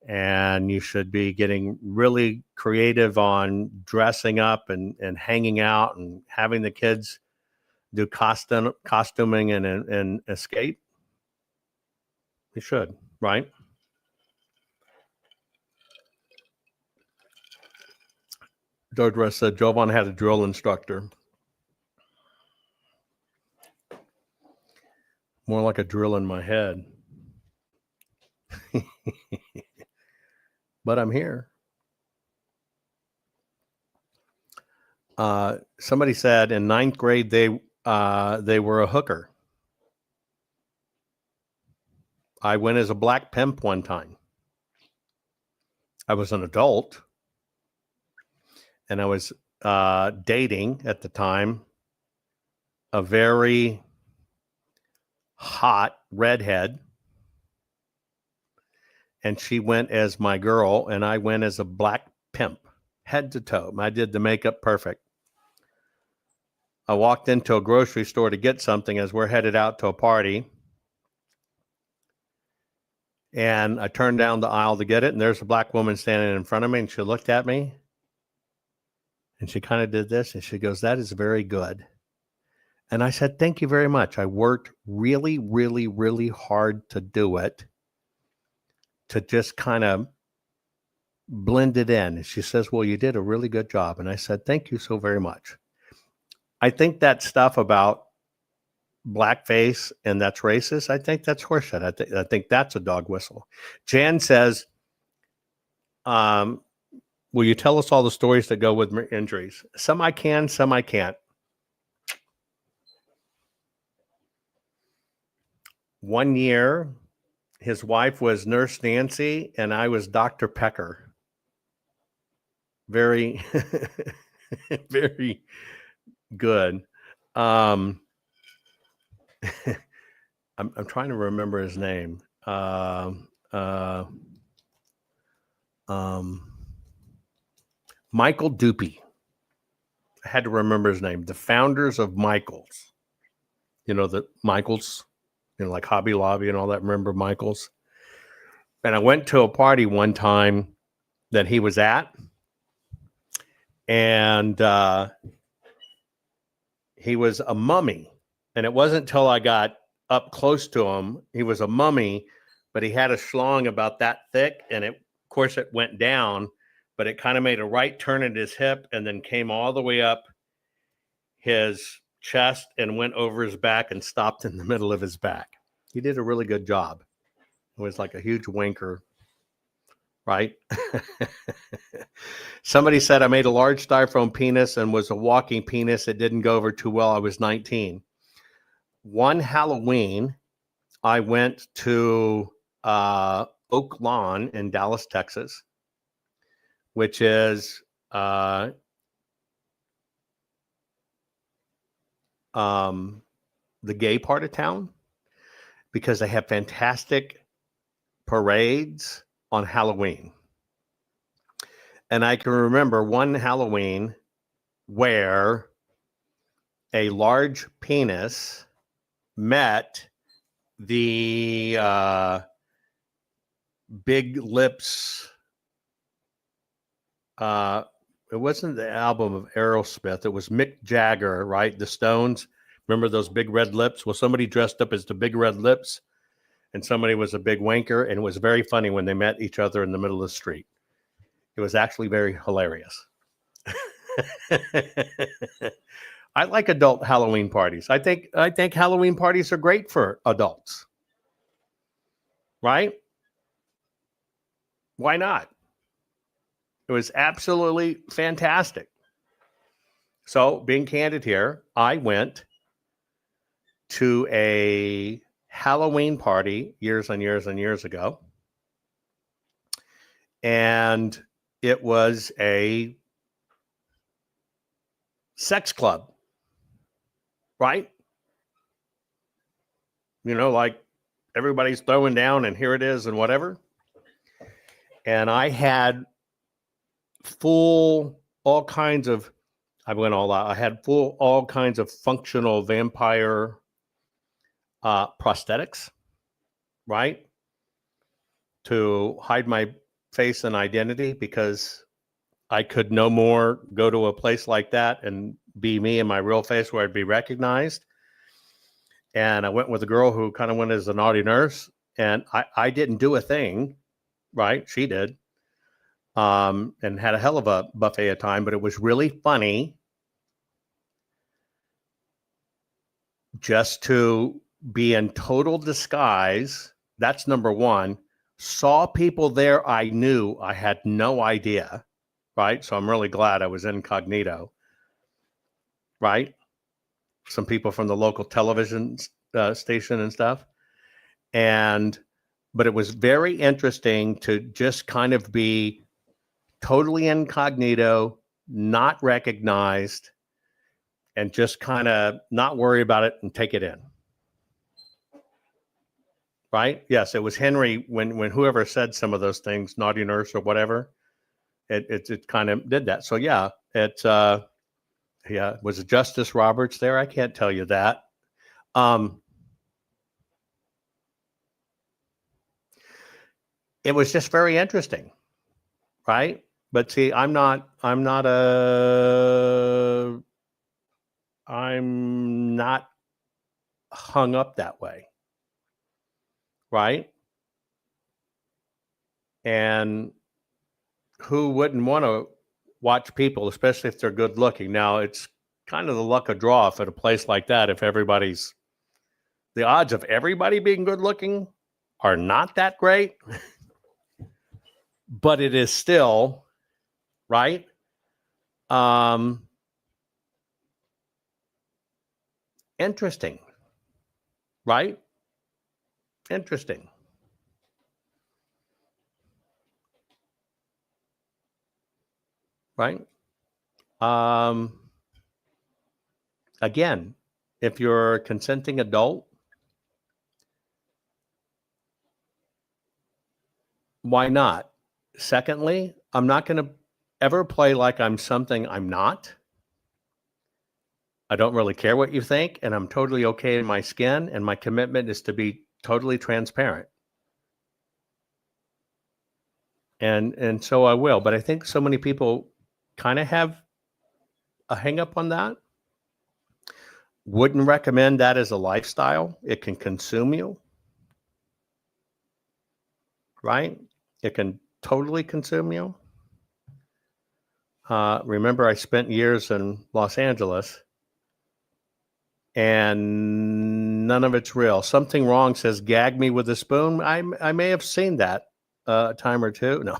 and you should be getting really creative on dressing up and hanging out and having the kids do costuming and escape. You should, right? Dodra said Jovan had a drill instructor. More like a drill in my head. But I'm here. Somebody said in 9th grade they were a hooker. I went as a black pimp one time. I was an adult, and I was dating at the time a very hot redhead, and she went as my girl, and I went as a black pimp, head to toe. I did the makeup perfect. I walked into a grocery store to get something as we're headed out to a party. And I turned down the aisle to get it, and there's a black woman standing in front of me, and she looked at me, and she kind of did this, and she goes, "That is very good." And I said, "Thank you very much. I worked really, really, really hard to do it, to just kind of blend it in." And she says, "Well, you did a really good job." And I said, "Thank you so very much." I think that stuff about blackface and that's racist, I think that's horseshit. I think that's a dog whistle. Jan says, will you tell us all the stories that go with injuries? Some I can, some I can't. One year, his wife was Nurse Nancy and I was Dr. Pecker. Very, very good. I'm trying to remember his name. Michael Dupy. I had to remember his name. The founders of Michaels. You know, the Michaels, like Hobby Lobby and all that. Remember Michaels? And I went to a party one time that he was at. And he was a mummy. And it wasn't until I got up close to him, he was a mummy, but he had a schlong about that thick. And of course, it went down, but it kind of made a right turn at his hip and then came all the way up his chest and went over his back and stopped in the middle of his back. He did a really good job. It was like a huge wanker, right? Somebody said I made a large styrofoam penis and was a walking penis. It didn't go over too well. I was 19. One Halloween, I went to Oak Lawn in Dallas, Texas, which is the gay part of town, because they have fantastic parades on Halloween. And I can remember one Halloween where a large penis met the Big Lips. It wasn't the album of Aerosmith. It was Mick Jagger, right? The Stones. Remember those big red lips? Well, somebody dressed up as the Big Red Lips, and somebody was a big wanker, and it was very funny when they met each other in the middle of the street. It was actually very hilarious. I like adult Halloween parties. I think Halloween parties are great for adults. Right? Why not? It was absolutely fantastic. So, being candid here, I went to a Halloween party years and years and years ago. And it was a sex club, right? You know, like everybody's throwing down and here it is and whatever. And I had all kinds of functional vampire prosthetics, right? To hide my face and identity, because I could no more go to a place like that and be me in my real face where I'd be recognized. And I went with a girl who kind of went as a naughty nurse, and I didn't do a thing, right? She did. And had a hell of a buffet of time, but it was really funny just to be in total disguise. That's number one. saw people there I knew. I had no idea, right? So I'm really glad I was incognito, right? Some people from the local television station and stuff. But it was very interesting to just kind of be totally incognito, not recognized, and just kind of not worry about it and take it in. Right? Yes, it was Henry when whoever said some of those things, naughty nurse or whatever, it kind of did that. So yeah, was Justice Roberts there? I can't tell you that. It was just very interesting, right? But see, I'm not hung up that way, right? And who wouldn't want to watch people, especially if they're good looking? Now, it's kind of the luck of draw if at a place like that, if the odds of everybody being good looking are not that great, but it is still, right? Interesting, right? Interesting. Right? Again, if you're a consenting adult, why not? Secondly, I'm not going to ever play like I'm something I'm not. I don't really care what you think, and I'm totally okay in my skin, and my commitment is to be totally transparent. And so I will. But I think so many people kind of have a hang up on that. Wouldn't recommend that as a lifestyle. It can consume you, right? It can totally consume you. Remember, I spent years in Los Angeles, and none of it's real. Something Wrong says, "Gag me with a spoon." I may have seen that a time or two. No.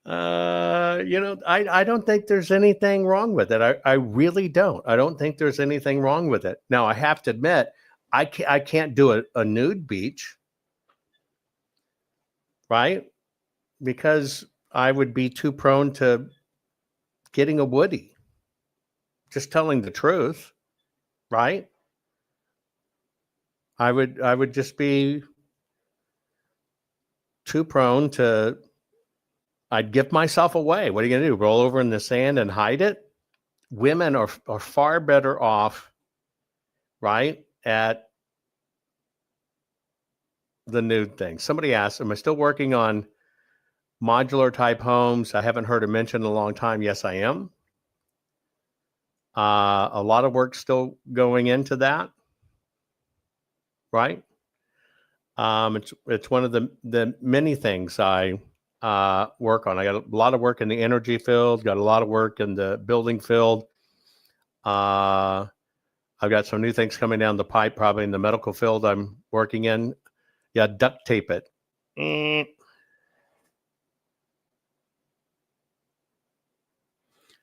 I don't think there's anything wrong with it. I really don't. I don't think there's anything wrong with it. Now, I have to admit, I can't do a nude beach, right? Because I would be too prone to getting a woody. Just telling the truth, right? I would just be too prone to. I'd give myself away. What are you going to do? Roll over in the sand and hide it? Women are far better off, right, at the nude thing. Somebody asked, am I still working on modular type homes? I haven't heard it mentioned in a long time. Yes, I am. A lot of work still going into that, right? It's one of the many things I work on. I got a lot of work in the energy field, got a lot of work in the building field. I've got some new things coming down the pipe, probably in the medical field I'm working in. Yeah, duct tape it.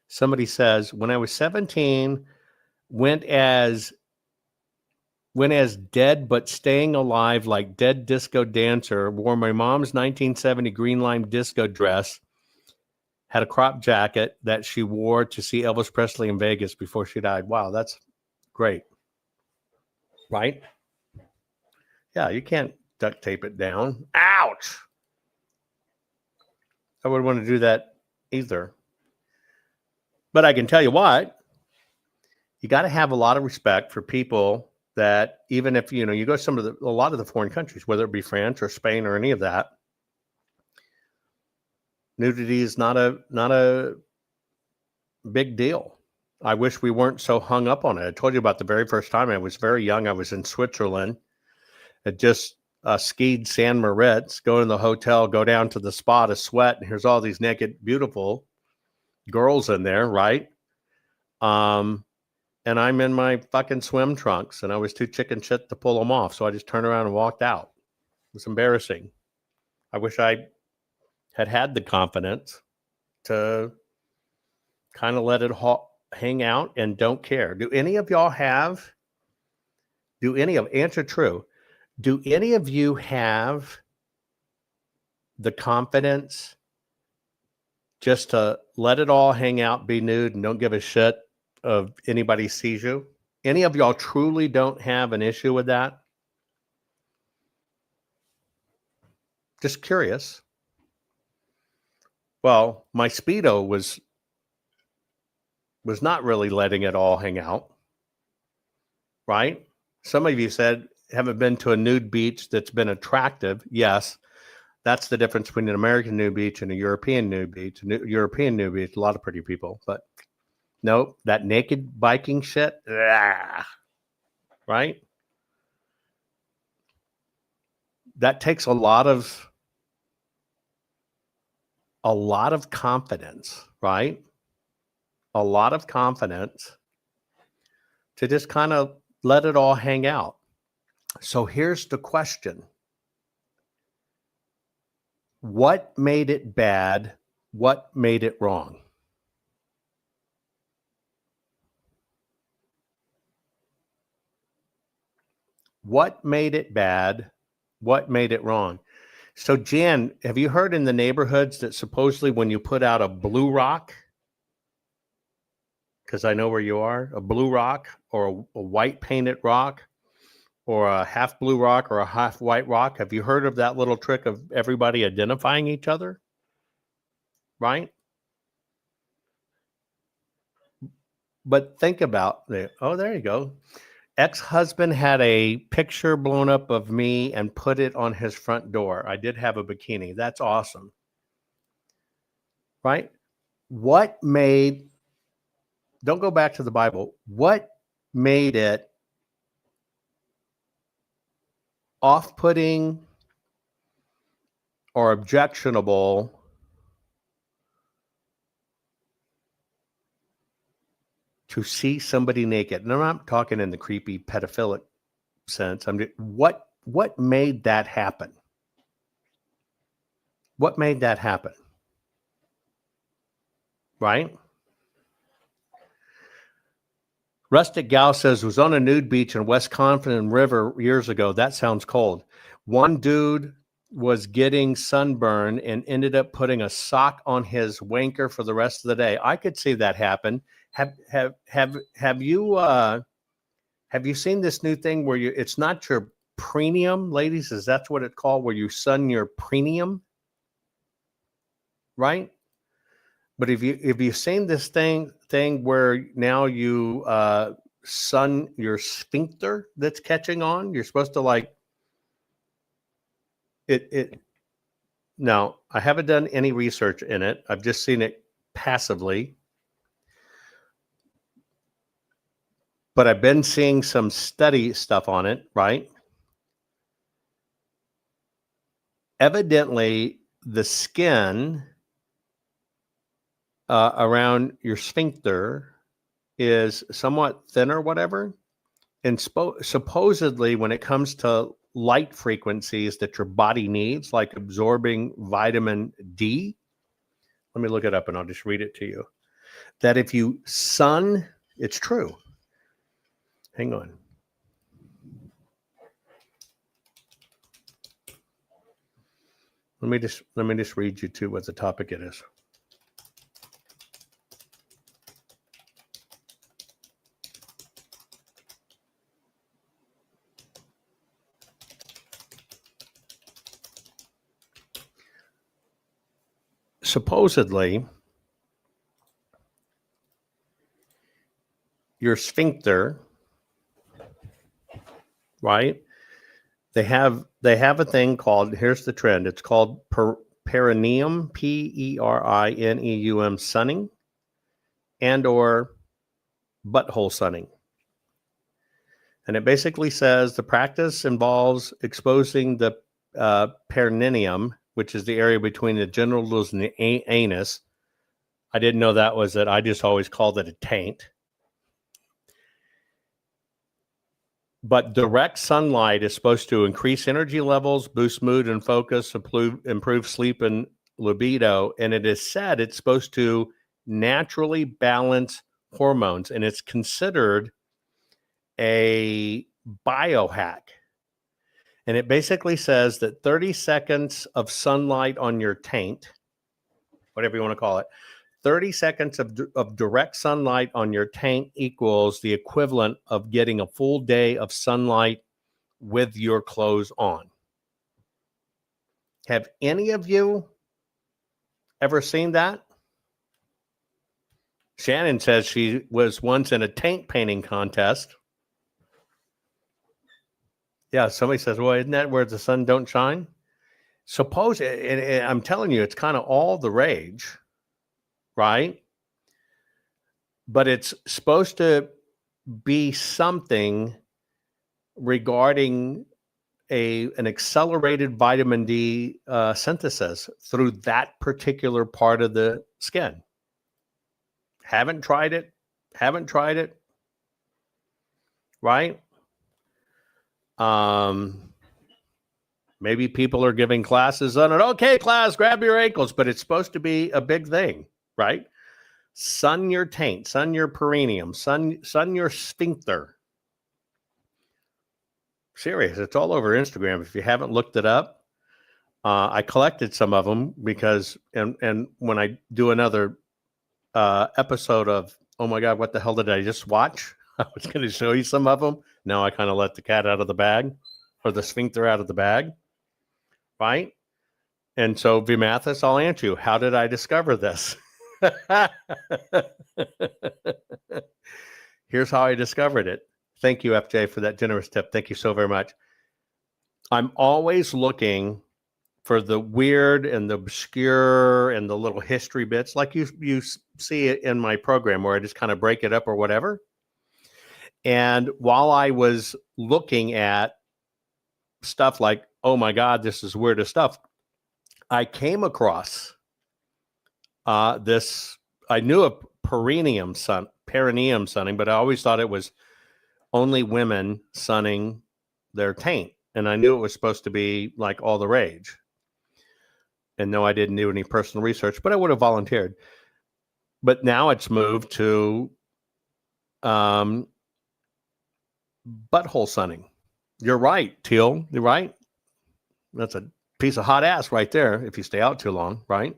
Somebody says, when I was 17, went as dead but staying alive like dead disco dancer, wore my mom's 1970 green lime disco dress, had a crop jacket that she wore to see Elvis Presley in Vegas before she died. Wow, that's great. Right? Yeah, you can't duct tape it down. Ouch! I wouldn't want to do that either. But I can tell you what, you got to have a lot of respect for people that, even if you go to a lot of the foreign countries, whether it be France or Spain or any of that, nudity is not a big deal. I wish we weren't so hung up on it. I told you about the very first time I was very young. I was in Switzerland. I just skied San Moritz, go in the hotel, go down to the spa to sweat, and here's all these naked, beautiful girls in there, right? And and I'm in my fucking swim trunks, and I was too chicken shit to pull them off. So I just turned around and walked out. It was embarrassing. I wish I had the confidence to kind of let it hang out and don't care. Do any of y'all have, answer true, do any of you have the confidence just to let it all hang out, be nude, and don't give a shit of anybody sees you? Any of y'all truly don't have an issue with that? Just curious. Well, my Speedo was not really letting it all hang out, right? Some of you said, haven't been to a nude beach that's been attractive. Yes, that's the difference between an American nude beach and a European nude beach. European nude beach, a lot of pretty people, but nope, that naked biking shit, right? That takes a lot of confidence, right? A lot of confidence to just kind of let it all hang out. So here's the question. What made it bad? What made it wrong? What made it bad? What made it wrong? So Jan, have you heard in the neighborhoods that supposedly when you put out a blue rock, because I know where you are, a blue rock or a white painted rock or a half blue rock or a half white rock, have you heard of that little trick of everybody identifying each other? Right? But think about it. Oh, there you go. Ex-husband had a picture blown up of me and put it on his front door. I did have a bikini. That's awesome. Right? What made, don't go back to the Bible. What made it off-putting or objectionable to see somebody naked? And I'm not talking in the creepy pedophilic sense. I'm just, what made that happen? What made that happen? Right? Rustic Gal says, was on a nude beach in Wisconsin River years ago. That sounds cold. One dude was getting sunburn and ended up putting a sock on his wanker for the rest of the day. I could see that happen. Have you seen this new thing where it's not your perineum, ladies? Is that what it's called? Where you sun your perineum, right? But if you've seen this thing where now you sun your sphincter that's catching on, you're supposed to like it. Now, I haven't done any research in it. I've just seen it passively. But I've been seeing some study stuff on it, right? Evidently, the skin around your sphincter is somewhat thinner, whatever. And supposedly, when it comes to light frequencies that your body needs, like absorbing vitamin D, let me look it up and I'll just read it to you. That if you sun, it's true. Hang on. Let me just read you too what the topic it is. Supposedly, your sphincter, right? They have a thing called, here's the trend. It's called perineum, perineum sunning, and or butthole sunning. And it basically says the practice involves exposing the perineum, which is the area between the genitals and the anus. I didn't know that was it. I just always called it a taint. But direct sunlight is supposed to increase energy levels, boost mood and focus, improve sleep and libido. And it is said it's supposed to naturally balance hormones. And it's considered a biohack. And it basically says that 30 seconds of sunlight on your taint, whatever you want to call it, 30 seconds of direct sunlight on your taint equals the equivalent of getting a full day of sunlight with your clothes on. Have any of you ever seen that? Shannon says she was once in a taint painting contest. Yeah, somebody says, well, isn't that where the sun don't shine? Suppose, and I'm telling you, it's kind of all the rage, right? But it's supposed to be something regarding an accelerated vitamin D synthesis through that particular part of the skin. Haven't tried it. Right? Maybe people are giving classes on it. Okay, class, grab your ankles, but it's supposed to be a big thing, right? Sun your taint, sun your perineum, sun your sphincter. Serious, it's all over Instagram. If you haven't looked it up, I collected some of them because, and when I do another episode of, oh my God, what the hell did I just watch? I was going to show you some of them. Now I kind of let the cat out of the bag, or the sphincter out of the bag, right? And so, V. Mathis, I'll answer you. How did I discover this? Here's how I discovered it. Thank you, FJ, for that generous tip. Thank you so very much. I'm always looking for the weird and the obscure and the little history bits, like you see it in my program where I just kind of break it up or whatever. And while I was looking at stuff like, oh my God, this is weird stuff, I came across this. I knew of perineum sunning, but I always thought it was only women sunning their taint. And I knew it was supposed to be like all the rage. And no, I didn't do any personal research, but I would have volunteered. But now it's moved to butthole sunning. You're right, Teal. You're right. That's a piece of hot ass right there if you stay out too long, right?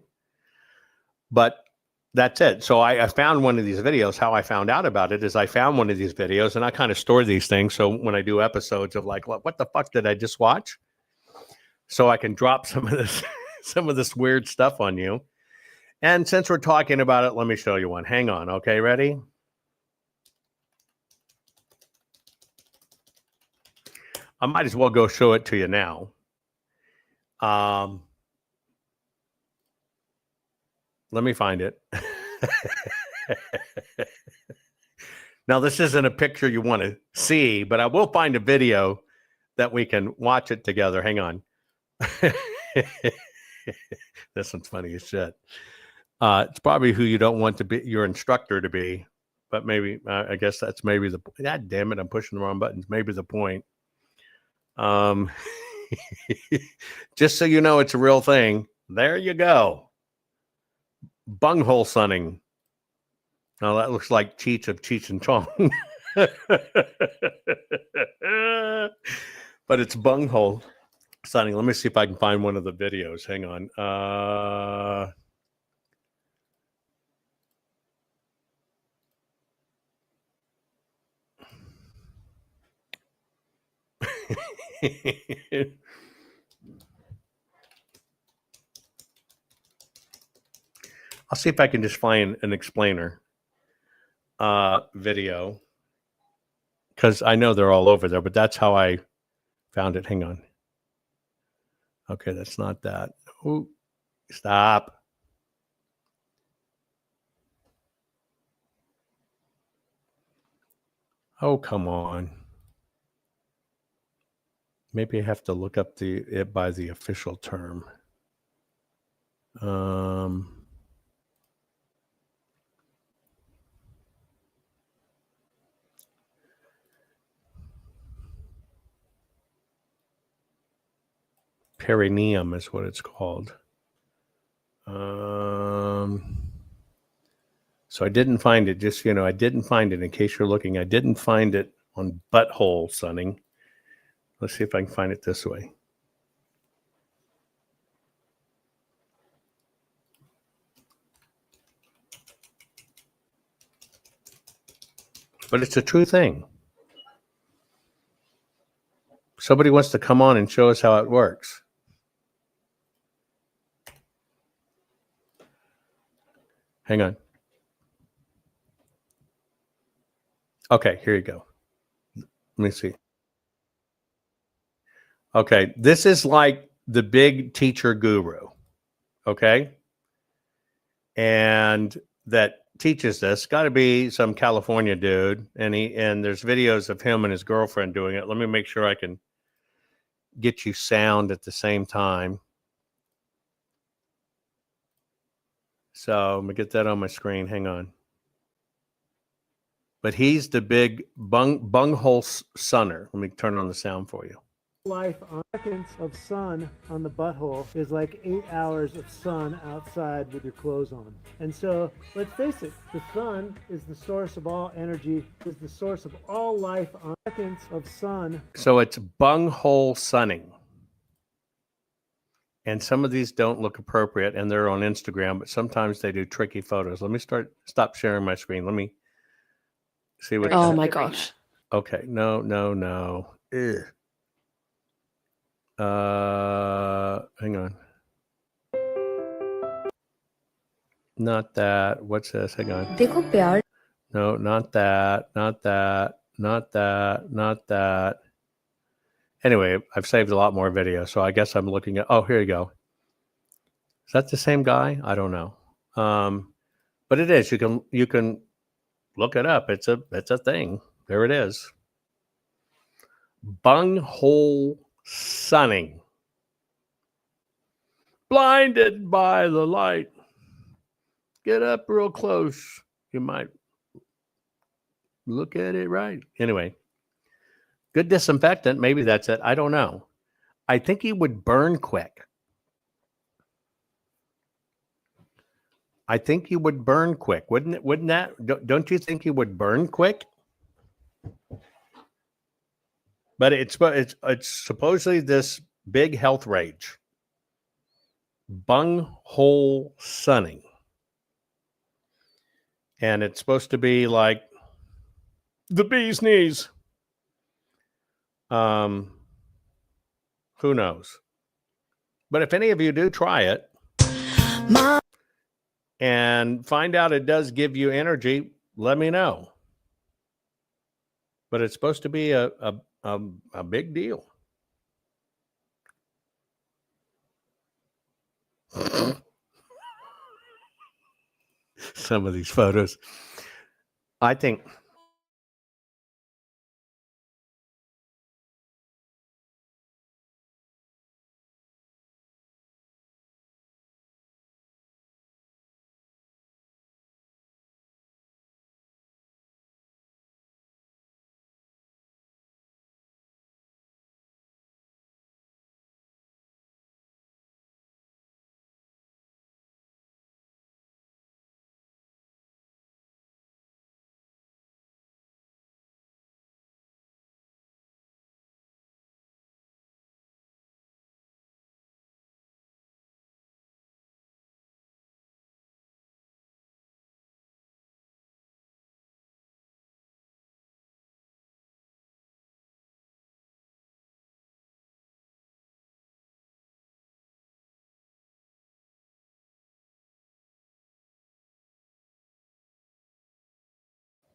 But that's it. So I found one of these videos. How I found out about it is I found one of these videos and I kind of store these things. So when I do episodes of like, what the fuck did I just watch? So I can drop some of this weird stuff on you. And since we're talking about it, let me show you one. Hang on. Okay, ready? I might as well go show it to you now. Let me find it. Now, this isn't a picture you want to see, but I will find a video that we can watch it together. Hang on. This one's funny as shit. It's probably who you don't want to be, your instructor to be, but maybe, I guess that's maybe the, God damn it, I'm pushing the wrong buttons. Maybe the point. Just so you know, it's a real thing. There you go. Bunghole sunning. Now that looks like Cheech of Cheech and Chong. But it's bunghole sunning. Let me see if I can find one of the videos. Hang on. I'll see if I can just find an explainer video, because I know they're all over there, but that's how I found it. Hang on. Okay, that's not that. Ooh, stop. Oh, come on. Maybe I have to look up it by the official term. perineum is what it's called. So I didn't find it. Just, I didn't find it. In case you're looking, I didn't find it on butthole sunning. Let's see if I can find it this way. But it's a true thing. Somebody wants to come on and show us how it works. Hang on. Okay, here you go. Let me see. Okay, this is like the big teacher guru. Okay? And that teaches this. Got to be some California dude. And there's videos of him and his girlfriend doing it. Let me make sure I can get you sound at the same time. So I'm gonna get that on my screen. Hang on. But he's the big bunghole sunner. Let me turn on the sound for you. Life on seconds of sun on the butthole is like 8 hours of sun outside with your clothes on. And so let's face it, the sun is the source of all energy, is the source of all life on seconds of sun. So it's bunghole sunning. And some of these don't look appropriate and they're on Instagram, but sometimes they do tricky photos. Let me stop sharing my screen. Let me see what. Oh my gosh. Okay. No. Ugh. Hang on. Not that. What's this? Hang on. देखो प्यार No, not that. Anyway, I've saved a lot more video, so I guess I'm looking at. Oh, here you go. Is that the same guy? I don't know. But it is. You can look it up. It's a thing. There it is. Bunghole sunning. Blinded by the light. Get up real close. You might look at it right. Anyway, good disinfectant. Maybe that's it. I don't know. I think he would burn quick. Wouldn't that? Don't you think he would burn quick? But it's supposedly this big health rage. Bunghole sunning. And it's supposed to be like the bee's knees. Who knows? But if any of you do try it and find out it does give you energy, let me know. But it's supposed to be a big deal. Some of these photos. I think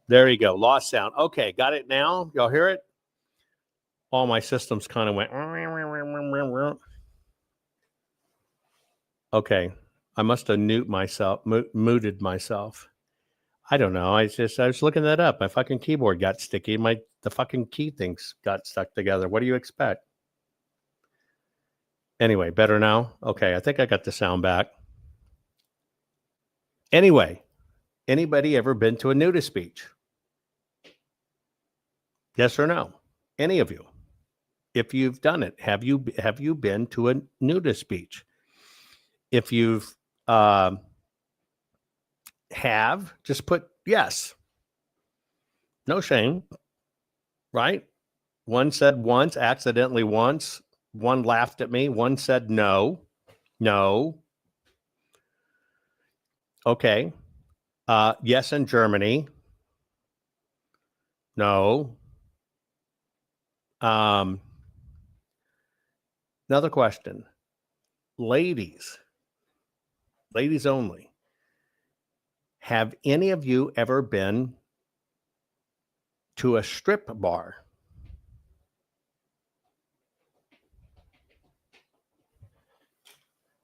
there you go. Lost sound. Okay, got it now. Y'all hear it? All my systems kind of went. Okay, I must have muted myself. I don't know. I was looking that up. My fucking keyboard got sticky. The fucking key things got stuck together. What do you expect? Anyway, better now? Okay, I think I got the sound back. Anyway, anybody ever been to a nudist beach? Yes or no? Any of you? if you've done it. Have you been to a nudist beach? If you've just put yes. No shame, right? One said once, accidentally once. One laughed at me. One said no. No. Okay. Yes, in Germany. No. Another question. Ladies only. Have any of you ever been to a strip bar?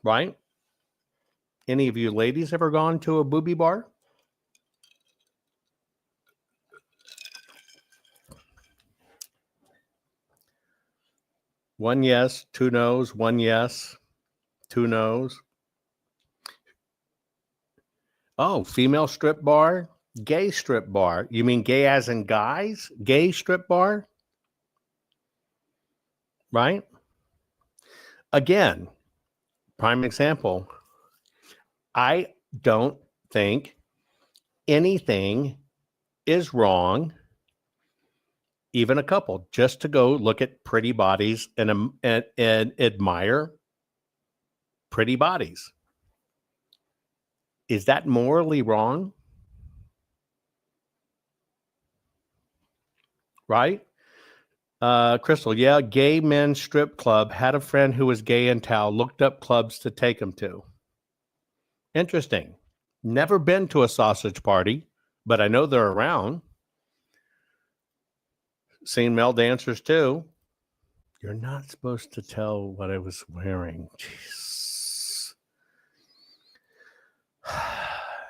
Right? Any of you ladies ever gone to a booby bar? One yes, two no's, one yes, two no's. Oh, female strip bar, gay strip bar. You mean gay as in guys? Gay strip bar? Right? Again, prime example. I don't think anything is wrong, even a couple, just to go look at pretty bodies and admire pretty bodies. Is that morally wrong? Right? Crystal, yeah, gay men's strip club. Had a friend who was gay in town, looked up clubs to take him to. Interesting. Never been to a sausage party, but I know they're around. Seen male dancers too. You're not supposed to tell what I was wearing. Jeez.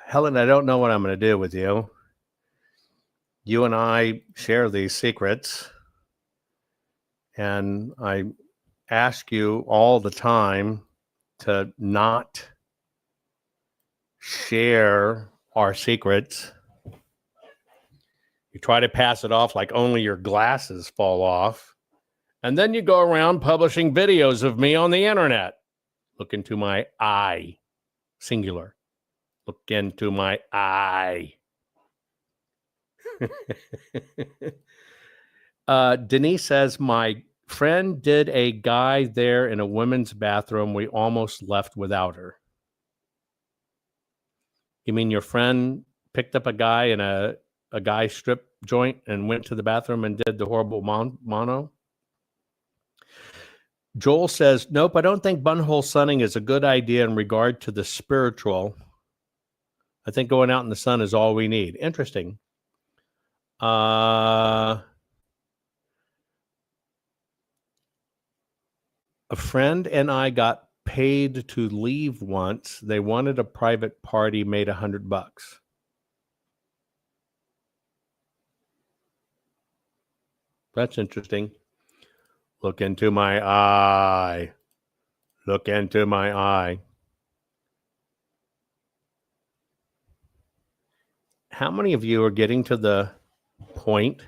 Helen, I don't know what I'm going to do with you. You and I share these secrets. And I ask you all the time to not share our secrets. You try to pass it off like only your glasses fall off. And then you go around publishing videos of me on the internet. Look into my eye. Singular. Look into my eye. Denise says, my friend did a guy there in a women's bathroom. We almost left without her. You mean your friend picked up a guy in a guy strip joint and went to the bathroom and did the horrible mono? Joel says, nope, I don't think bunhole sunning is a good idea in regard to the spiritual. I think going out in the sun is all we need. Interesting. A friend and I got paid to leave once. They wanted a private party, made $100. That's interesting. Look into my eye. Look into my eye. How many of you are getting to the point?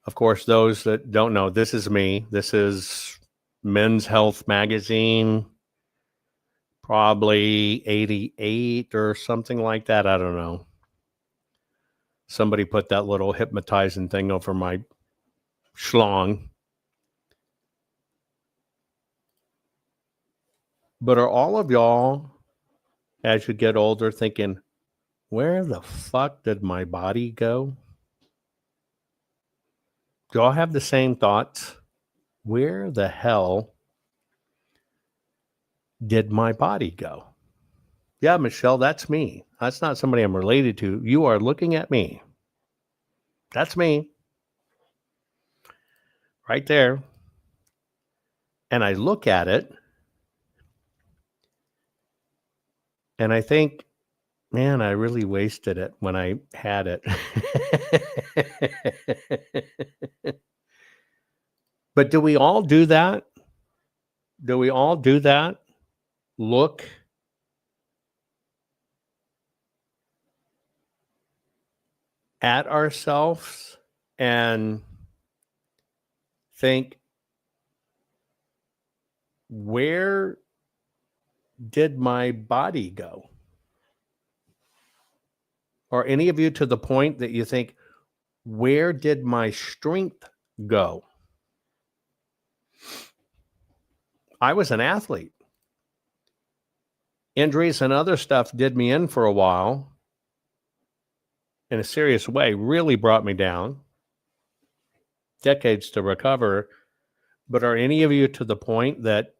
Of course, those that don't know, this is me. This is Men's Health Magazine, probably 88 or something like that. I don't know. Somebody put that little hypnotizing thing over my schlong. But are all of y'all, as you get older, thinking, where the fuck did my body go? Do y'all have the same thoughts? Where the hell did my body go? Yeah, Michelle, that's me. That's not somebody I'm related to. You are looking at me. That's me. Right there. And I look at it and I think, man, I really wasted it when I had it. But do we all do that? Do we all do that? Look at ourselves and think, where did my body go? Or any of you to the point that you think, where did my strength go? I was an athlete. Injuries and other stuff did me in for a while in a serious way, really brought me down. Decades to recover. But are any of you to the point that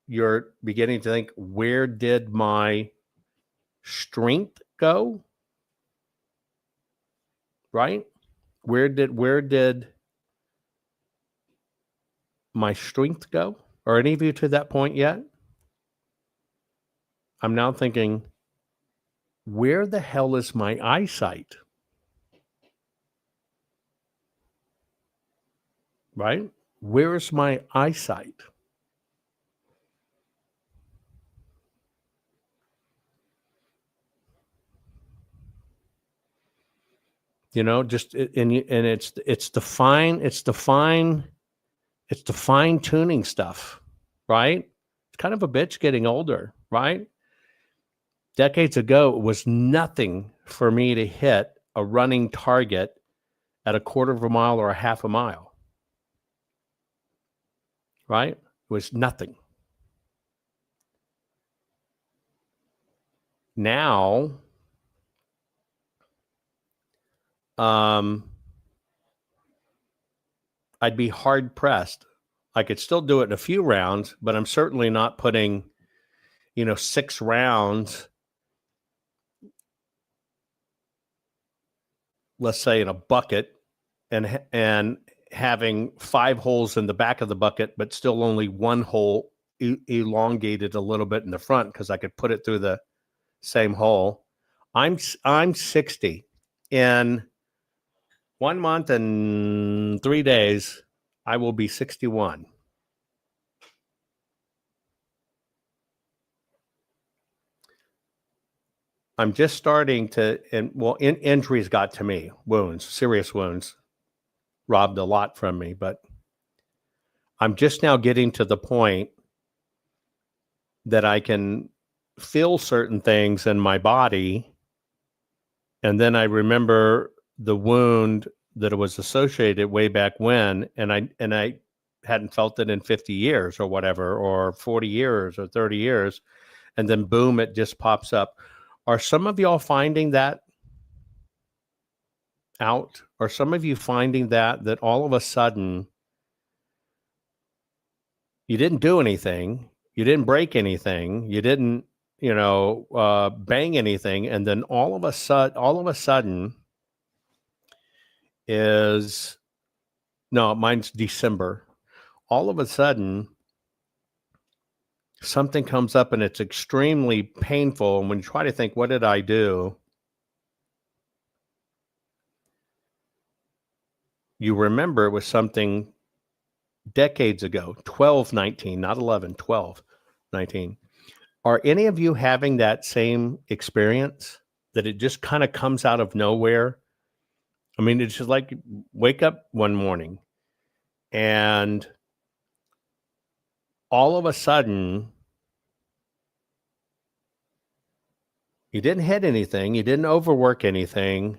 you're beginning to think, where did my strength go? Right? Where did my strength go? Are any of you to that point yet? I'm now thinking, where the hell is my eyesight? Right? Where is my eyesight? You know, just and it's the fine tuning stuff, right? It's kind of a bitch getting older, right? Decades ago, it was nothing for me to hit a running target at a quarter of a mile or a half a mile, right? It was nothing. Now, I'd be hard pressed. I could still do it in a few rounds, but I'm certainly not putting, 6 rounds, let's say, in a bucket and having 5 holes in the back of the bucket, but still only 1 hole elongated a little bit in the front because I could put it through the same hole. I'm 60. In 1 month and 3 days, I will be 61. I'm just starting to, injuries got to me, wounds, serious wounds, robbed a lot from me, but I'm just now getting to the point that I can feel certain things in my body. And then I remember the wound that it was associated way back when, and I hadn't felt it in 50 years or whatever, or 40 years or 30 years. And then boom, it just pops up. Are some of y'all finding that out? Are some of you finding that all of a sudden you didn't do anything, you didn't break anything, you didn't, bang anything, and then all of a sudden is, no, mine's December. All of a sudden, something comes up and it's extremely painful. And when you try to think, what did I do? You remember it was something decades ago, 12-19, not 11, 12-19. Are any of you having that same experience, that it just kind of comes out of nowhere? I mean, it's just like wake up one morning and all of a sudden you didn't hit anything, you didn't overwork anything,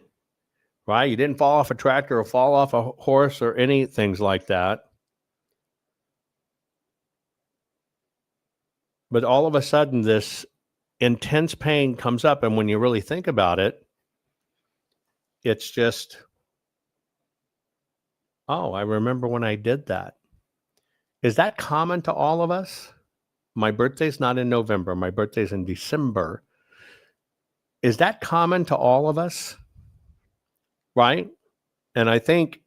right? You didn't fall off a tractor or fall off a horse or any things like that. But all of a sudden, this intense pain comes up. And when you really think about it, it's just, oh, I remember when I did that. Is that common to all of us? My birthday's not in November. My birthday's in December. Is that common to all of us? Right? And I think,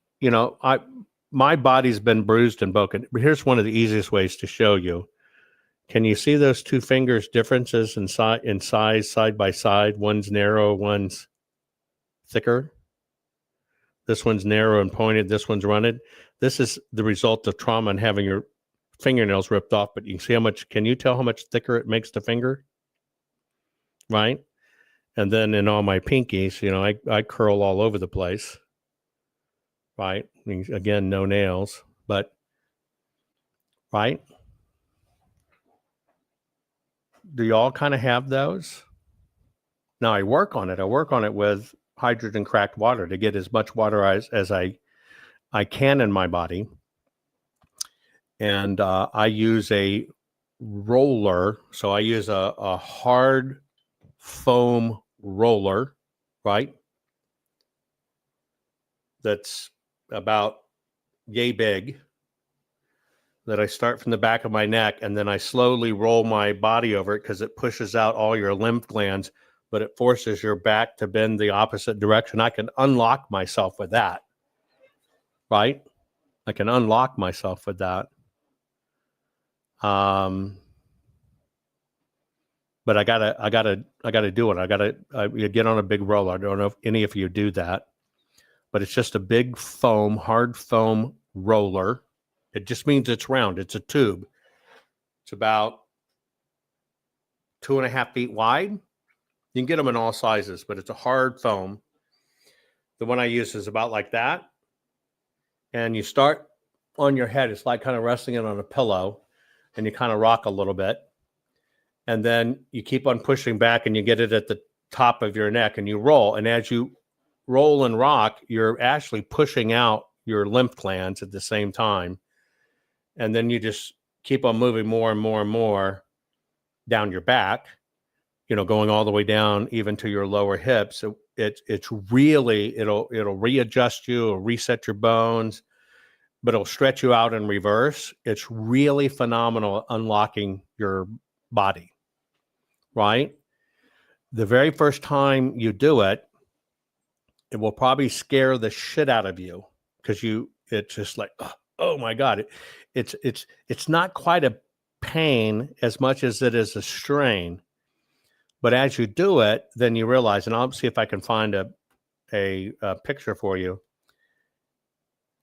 my body's been bruised and broken. Here's one of the easiest ways to show you. Can you see those 2 fingers differences in size side by side? One's narrow, one's thicker. This one's narrow and pointed. This one's rounded. This is the result of trauma and having your fingernails ripped off. But you can see can you tell how much thicker it makes the finger? Right? And then in all my pinkies, I curl all over the place. Right? Again, no nails. but right? Do y'all kind of have those? Now I work on it. I work on it with hydrogen cracked water to get as much water as I can in my body. And I use a roller. So I use a hard foam roller, right? That's about yay big, that I start from the back of my neck, and then I slowly roll my body over it because it pushes out all your lymph glands, but it forces your back to bend the opposite direction. I can unlock myself with that, right? I can unlock myself with that. But I gotta do it. I get on a big roller. I don't know if any of you do that, but it's just a big foam, hard foam roller. It just means it's round. It's a tube. It's about 2.5 feet wide. You can get them in all sizes, but it's a hard foam. The one I use is about like that. And you start on your head. It's like kind of resting it on a pillow, and you kind of rock a little bit. And then you keep on pushing back, and you get it at the top of your neck, and you roll. And as you roll and rock, you're actually pushing out your lymph glands at the same time. And then you just keep on moving more and more and more down your back, going all the way down even to your lower hips. So it's really, it'll readjust you, it'll reset your bones, but it'll stretch you out in reverse. It's really phenomenal at unlocking your body, right? The very first time you do it, it will probably scare the shit out of you because it's just like, oh my God. It's not quite a pain as much as it is a strain. But as you do it, then you realize, and I'll see if I can find a picture for you.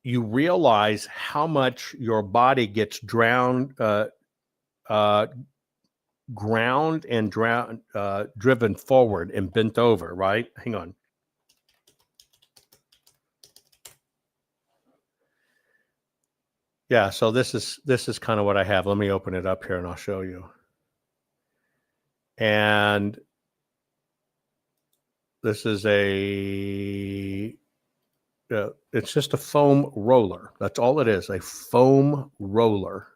You realize how much your body gets ground and driven forward and bent over, right? Hang on. Yeah, so this is kind of what I have. Let me open it up here and I'll show you. And this is it's just a foam roller. That's all it is, a foam roller.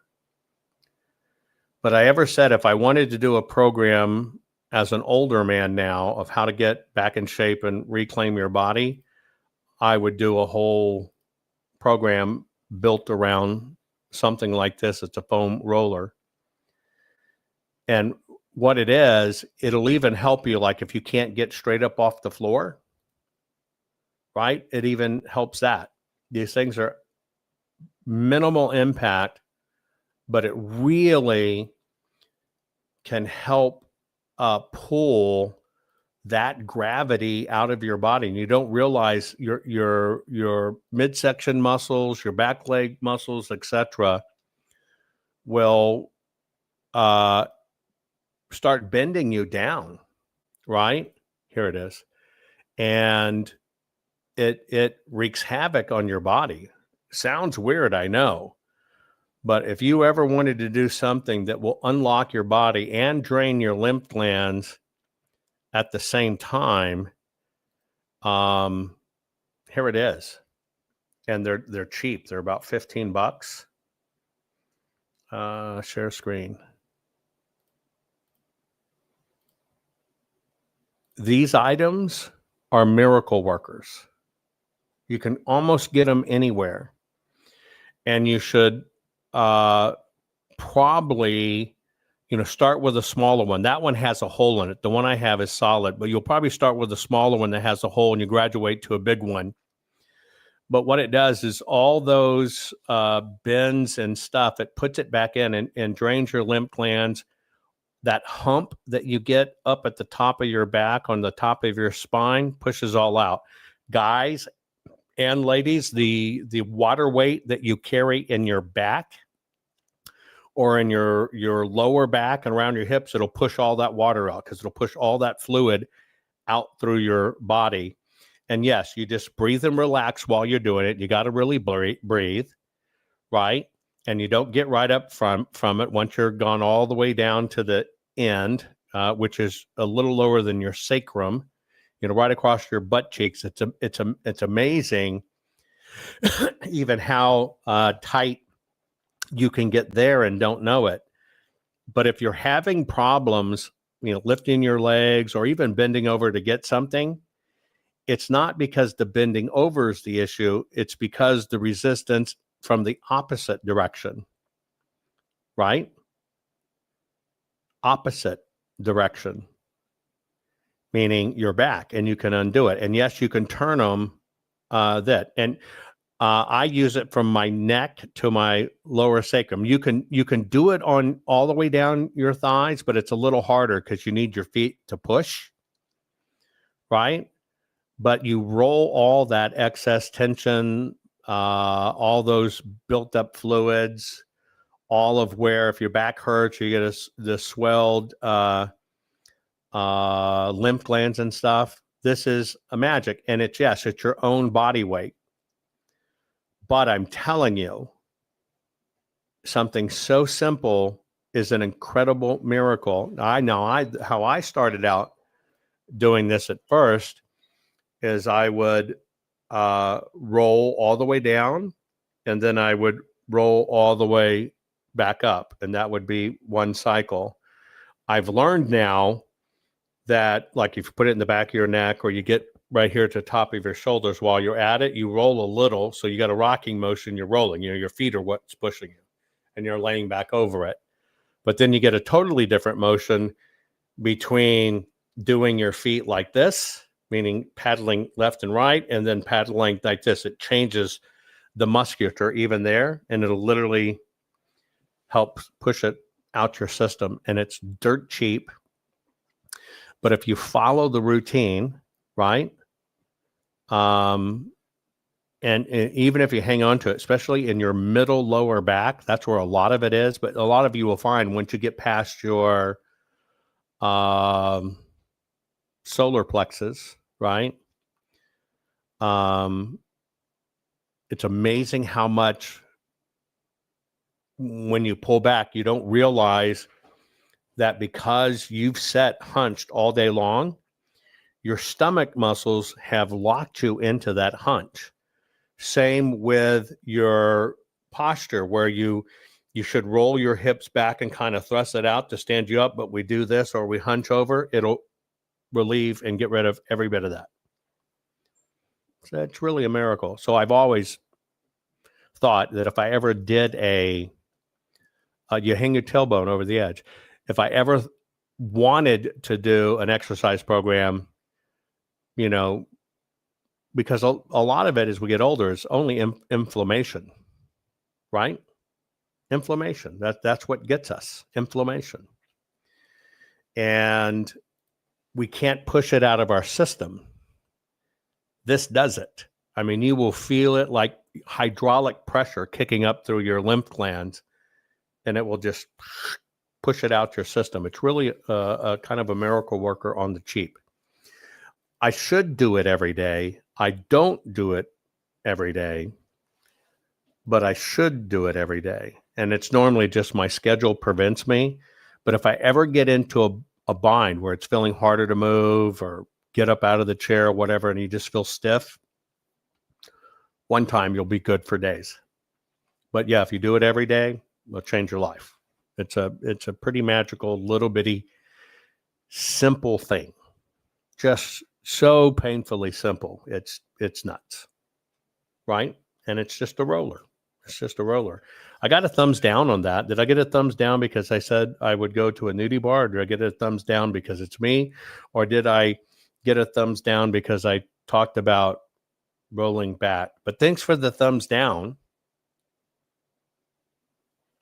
But I ever said if I wanted to do a program as an older man now of how to get back in shape and reclaim your body, I would do a whole program built around something like this. It's a foam roller. And what it is, it'll even help you, like if you can't get straight up off the floor, right? It even helps that. These things are minimal impact, but it really can help pull that gravity out of your body. And you don't realize your midsection muscles, your back leg muscles, etc., will start bending you down, right? Here it is. And it wreaks havoc on your body. Sounds weird, I know. But if you ever wanted to do something that will unlock your body and drain your lymph glands at the same time, here it is. And they're cheap. They're about $15. Share screen. These items are miracle workers. You can almost get them anywhere. And you should probably, start with a smaller one. That one has a hole in it. The one I have is solid, but you'll probably start with a smaller one that has a hole and you graduate to a big one. But what it does is all those bends and stuff, it puts it back in and drains your lymph glands. That hump that you get up at the top of your back, on the top of your spine, pushes all out. Guys and ladies, the water weight that you carry in your back or in your lower back and around your hips, it'll push all that water out because it'll push all that fluid out through your body. And yes, you just breathe and relax while you're doing it. You got to really breathe, right? And you don't get right up from it once you're gone all the way down to the end, which is a little lower than your sacrum, right across your butt cheeks. It's amazing even how tight you can get there and don't know it. But if you're having problems, lifting your legs or even bending over to get something, it's not because the bending over is the issue. It's because the resistance from the opposite direction, right? Opposite direction, meaning your back, and you can undo it. And yes, you can turn them And I use it from my neck to my lower sacrum. You can do it on all the way down your thighs, but it's a little harder because you need your feet to push, right? But you roll all that excess tension, all those built up fluids, all of where if your back hurts, you get the swelled lymph glands and stuff. This is a magic, and it's your own body weight. But I'm telling you, something so simple is an incredible miracle. I know how I started out doing this at first is I would roll all the way down, and then I would roll all the way back up, and that would be one cycle. I've learned now that, like, if you put it in the back of your neck or you get right here to the top of your shoulders, while you're at it, you roll a little. So you got a rocking motion, you're rolling, your feet are what's pushing you, and you're laying back over it. But then you get a totally different motion between doing your feet like this, meaning paddling left and right, and then paddling like this. It changes the musculature even there, and it'll literally help push it out your system. And it's dirt cheap. But if you follow the routine, right? And even if you hang on to it, especially in your middle lower back, that's where a lot of it is. But a lot of you will find once you get past your solar plexus, right? It's amazing how much when you pull back, you don't realize that because you've sat hunched all day long, your stomach muscles have locked you into that hunch. Same with your posture, where you should roll your hips back and kind of thrust it out to stand you up, but we do this or we hunch over, it'll relieve and get rid of every bit of that. So it's really a miracle. So I've always thought that if I ever did you hang your tailbone over the edge. If I ever wanted to do an exercise program, because a lot of it as we get older is only inflammation, right? Inflammation. That's what gets us, inflammation. And we can't push it out of our system. This does it. I mean, you will feel it like hydraulic pressure kicking up through your lymph glands, and it will just push it out your system. It's really a kind of a miracle worker on the cheap. I should do it every day. I don't do it every day, but I should do it every day. And it's normally just my schedule prevents me. But if I ever get into a bind where it's feeling harder to move or get up out of the chair or whatever, and you just feel stiff, one time you'll be good for days. But yeah, if you do it every day, it'll change your life. It's a pretty magical, little bitty, simple thing. Just so painfully simple. It's nuts, right? And it's just a roller. It's just a roller. I got a thumbs down on that. Did I get a thumbs down because I said I would go to a nudie bar? Or did I get a thumbs down because it's me? Or did I get a thumbs down because I talked about rolling back? But thanks for the thumbs down.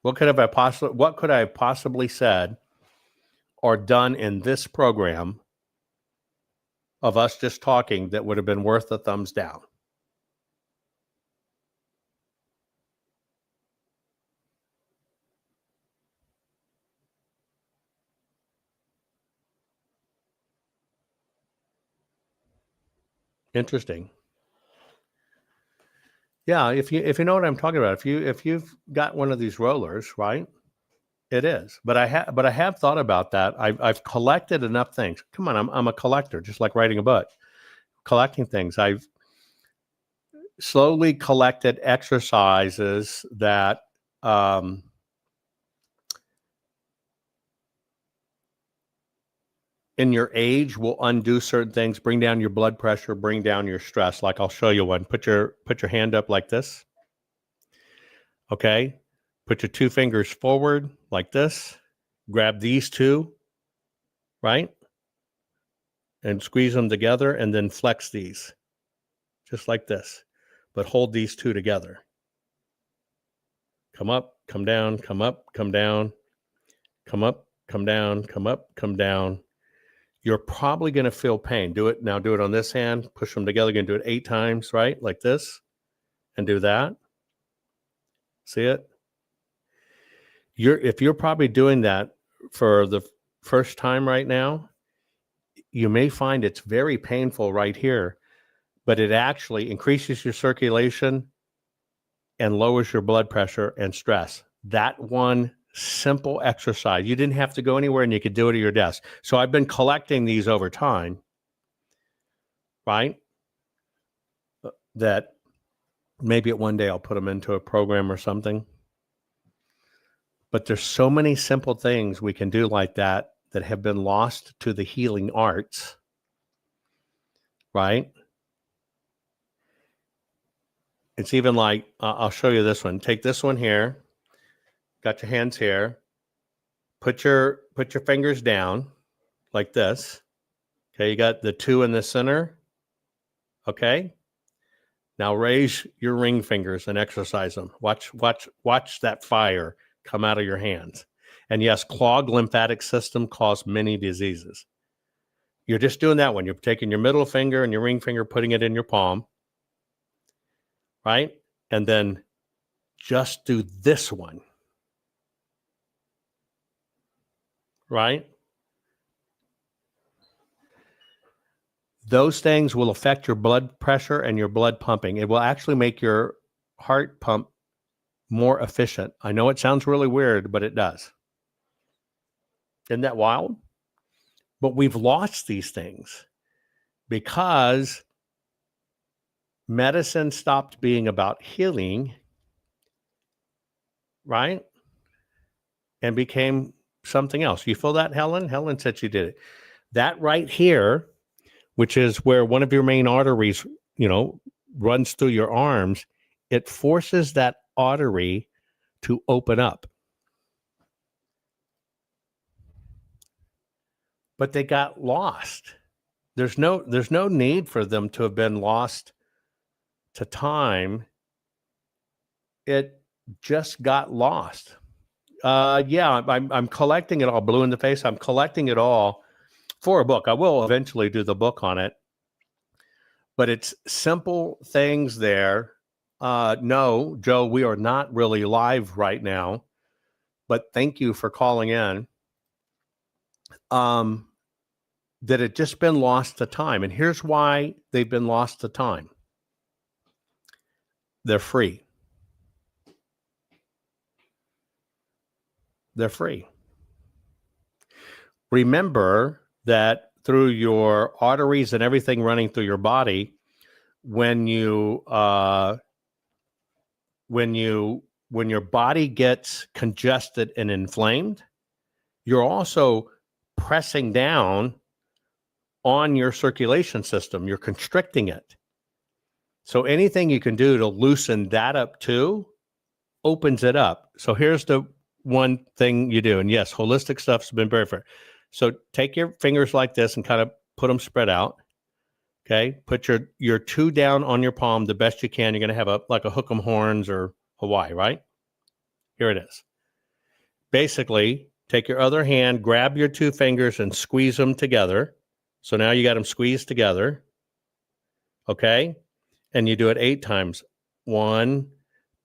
What could I have possibly said or done in this program of us just talking that would have been worth a thumbs down? Interesting. Yeah, if you know what I'm talking about, if you've got one of these rollers, right? It is. But I have thought about that. I've collected enough things. Come on, I'm a collector, just like writing a book. Collecting things. I've slowly collected exercises that in your age will undo certain things, bring down your blood pressure, bring down your stress. Like I'll show you one. Put your hand up like this. Okay. Put your two fingers forward like this. Grab these two, right? And squeeze them together and then flex these just like this. But hold these two together. Come up, come down, come up, come down, come up, come down, come up, come down. You're probably going to feel pain. Do it now. Do it on this hand. Push them together. You're going to do it 8 times, right? Like this. And do that. See it? If you're probably doing that for the first time right now, you may find it's very painful right here, but it actually increases your circulation and lowers your blood pressure and stress. That one simple exercise. You didn't have to go anywhere and you could do it at your desk. So I've been collecting these over time, right? That maybe one day I'll put them into a program or something. But there's so many simple things we can do like that that have been lost to the healing arts, right? It's even like, I'll show you this one. Take this one here. Got your hands here. Put your fingers down like this. Okay, you got the 2 in the center. Okay. Now raise your ring fingers and exercise them. Watch that fire come out of your hands. And yes, clogged lymphatic system cause many diseases. You're just doing that one. You're taking your middle finger and your ring finger, putting it in your palm, right? And then just do this one. Right? Those things will affect your blood pressure and your blood pumping. It will actually make your heart pump more efficient. I know it sounds really weird, but it does. Isn't that wild? But we've lost these things because medicine stopped being about healing, right? And became something else. You feel that, Helen? Helen said she did it. That right here, which is where one of your main arteries, runs through your arms, it forces that artery to open up. But they got lost. There's no need for them to have been lost to time. It just got lost. I'm collecting it all. Blue in the face. I'm collecting it all for a book. I will eventually do the book on it. But it's simple things there. No, Joe, we are not really live right now. But thank you for calling in. That had just been lost to time. And here's why they've been lost to time. They're free. They're free. Remember that through your arteries and everything running through your body, when your body gets congested and inflamed, you're also pressing down on your circulation system. You're constricting it. So anything you can do to loosen that up too opens it up. So here's the one thing you do. And yes, holistic stuff's been very fair. So take your fingers like this and kind of put them spread out. Okay. Put your 2 down on your palm the best you can. You're going to have a hook 'em horns or Hawaii, right? Here it is. Basically, take your other hand, grab your 2 fingers and squeeze them together. So now you got them squeezed together. Okay. And you do it 8 times. 1,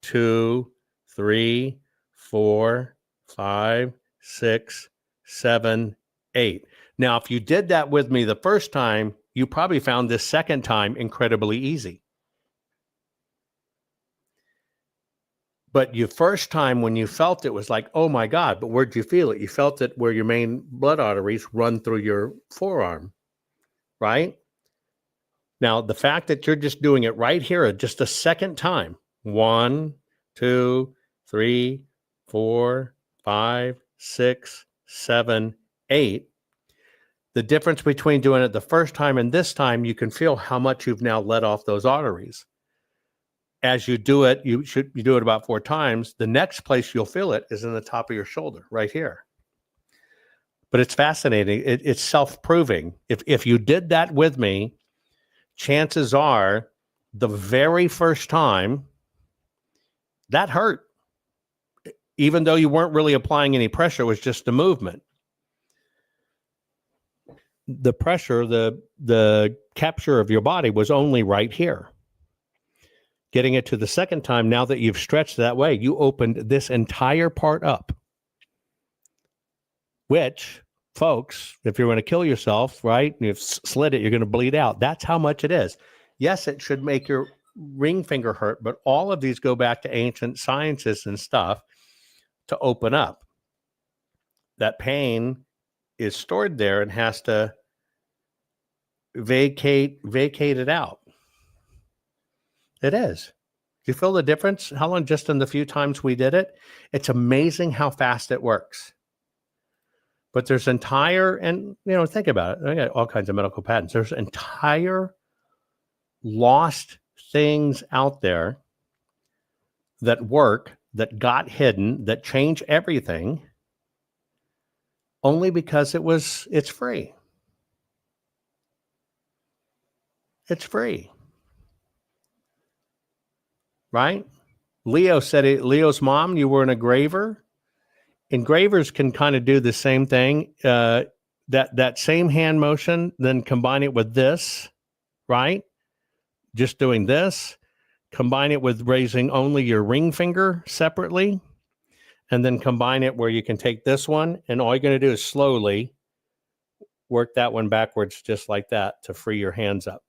2, 3, 4, 5, 6, 7, 8. Now, if you did that with me the first time, you probably found this second time incredibly easy. But you first time when you felt it was like, oh my God, but where'd you feel it? You felt it where your main blood arteries run through your forearm, right? Now, the fact that you're just doing it right here, just a second time, 1, 2, 3, 4, 5, 6, 7, 8. The difference between doing it the first time and this time, you can feel how much you've now let off those arteries. As you do it, you do it about 4 times. The next place you'll feel it is in the top of your shoulder, right here. But it's fascinating. It's self-proving. If you did that with me, chances are the very first time that hurt, even though you weren't really applying any pressure, it was just a movement. The pressure, the capture of your body was only right here. Getting it to the second time, now that you've stretched that way, you opened this entire part up. Which, folks, if you're going to kill yourself, right, and you've slit it, you're going to bleed out. That's how much it is. Yes, it should make your ring finger hurt, but all of these go back to ancient sciences and stuff to open up. That pain is stored there and has to vacate it out. It is. Do you feel the difference? How long just in the few times we did it? It's amazing how fast it works. But there's entire, and think about it. I got all kinds of medical patents. There's entire lost things out there that work, that got hidden, that change everything, only because it's free. It's free. Right? Leo said it. Leo's mom, you were an engraver. Engravers can kind of do the same thing. That same hand motion, then combine it with this, right? Just doing this. Combine it with raising only your ring finger separately. And then combine it where you can take this one, and all you're going to do is slowly work that one backwards just like that to free your hands up.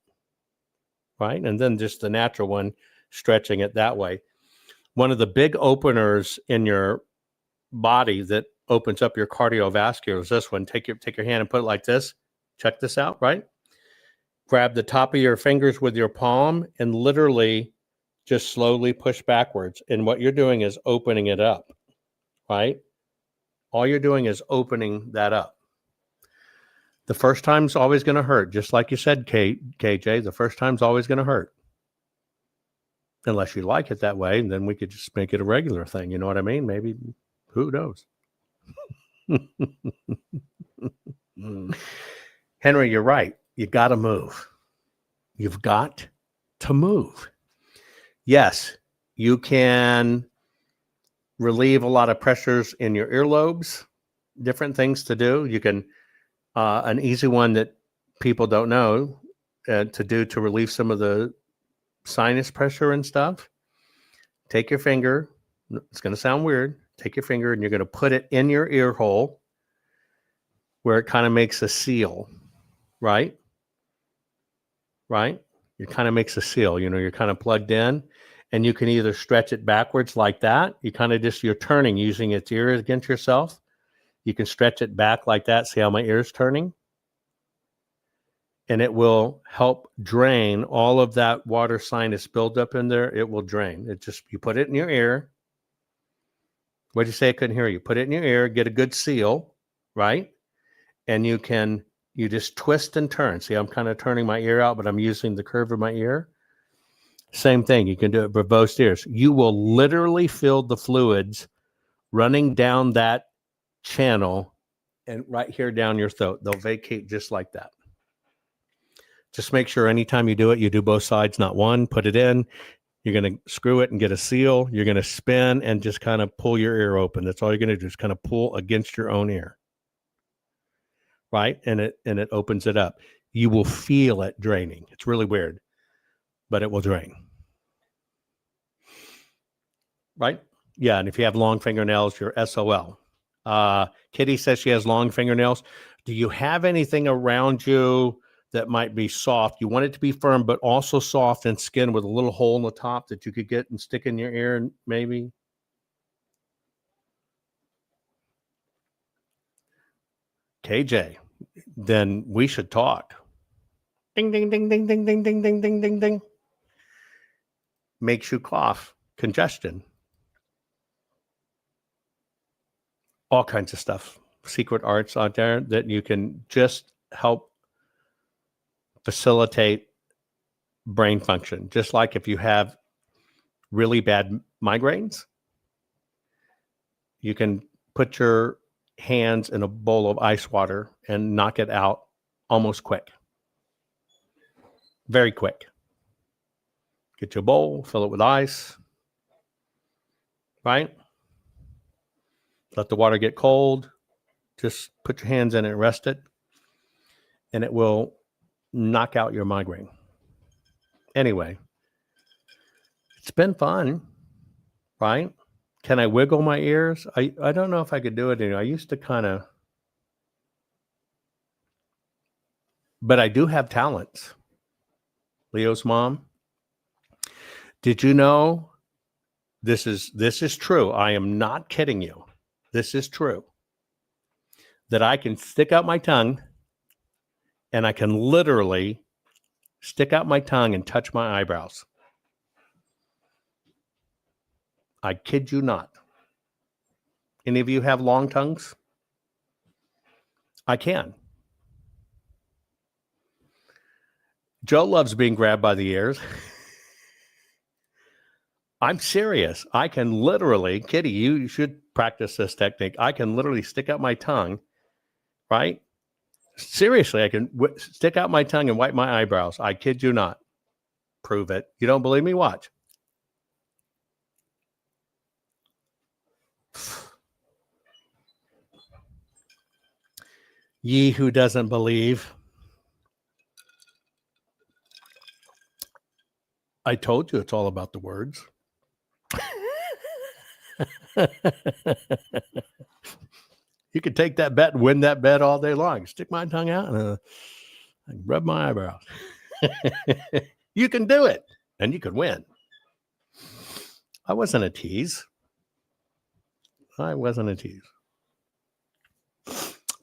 Right? And then just the natural one, stretching it that way. One of the big openers in your body that opens up your cardiovascular is this one. Take your hand and put it like this. Check this out, right? Grab the top of your fingers with your palm and literally just slowly push backwards. And what you're doing is opening it up, right? All you're doing is opening that up. The first time's always going to hurt, just like you said, KJ. The first time's always going to hurt. Unless you like it that way, and then we could just make it a regular thing. You know what I mean? Maybe, who knows? Henry, you're right. You got to move. You've got to move. Yes, you can relieve a lot of pressures in your earlobes, different things to do. You can, an easy one that people don't know to do to relieve some of the sinus pressure and stuff. Take your finger. It's going to sound weird. Take your finger and you're going to put it in your ear hole where it kind of makes a seal, right? Right? It kind of makes a seal. You're kind of plugged in, and you can either stretch it backwards like that. You kind of you're turning using its ear against yourself. You can stretch it back like that. See how my ear is turning? And it will help drain all of that water sinus buildup in there. It will drain. You put it in your ear. What did you say? I couldn't hear you. Put it in your ear, get a good seal, right? And you just twist and turn. See, I'm kind of turning my ear out, but I'm using the curve of my ear. Same thing. You can do it for both ears. You will literally feel the fluids running down that channel and right here down your throat. They'll vacate just like that. Just make sure anytime you do it, you do both sides, not one. Put it in. You're going to screw it and get a seal. You're going to spin and just kind of pull your ear open. That's all you're going to do, is kind of pull against your own ear. Right? And it opens it up. You will feel it draining. It's really weird, but it will drain. Right? Yeah. And if you have long fingernails, you're SOL. Kitty says she has long fingernails. Do you have anything around you that might be soft? You want it to be firm, but also soft and skin with a little hole in the top that you could get and stick in your ear, and maybe KJ, then we should talk. Ding, ding, ding, ding, ding, ding, ding, ding, ding, ding, ding. Makes you cough, congestion, all kinds of stuff. Secret arts out there that you can just help facilitate brain function. Just like if you have really bad migraines, you can put your hands in a bowl of ice water and knock it out almost quick. Very quick. Get your bowl, fill it with ice, right? Let the water get cold. Just put your hands in it, rest it, and it will knock out your migraine. Anyway, it's been fun, right? Can I wiggle my ears? I don't know if I could do it anymore. I used to kind of, but I do have talents. Leo's mom. Did you know this is true? I am not kidding you. This is true. That I can stick out my tongue and I can literally stick out my tongue and touch my eyebrows. I kid you not. Any of you have long tongues? I can. Joe loves being grabbed by the ears. I'm serious. I can literally, Kitty, you should practice this technique. I can literally stick out my tongue, right? Seriously, I can stick out my tongue and wipe my eyebrows. I kid you not. Prove it. You don't believe me? Watch. Ye who doesn't believe. I told you it's all about the words. You could take that bet and win that bet all day long. Stick my tongue out and rub my eyebrows. You can do it, and you can win. I wasn't a tease.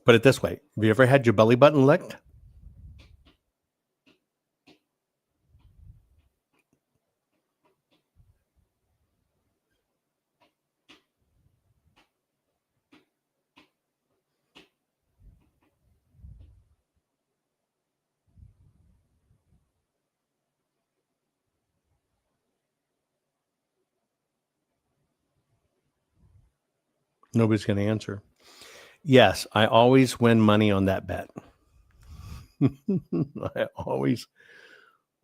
Put it this way. Have you ever had your belly button licked? Nobody's going to answer. Yes, I always win money on that bet. I always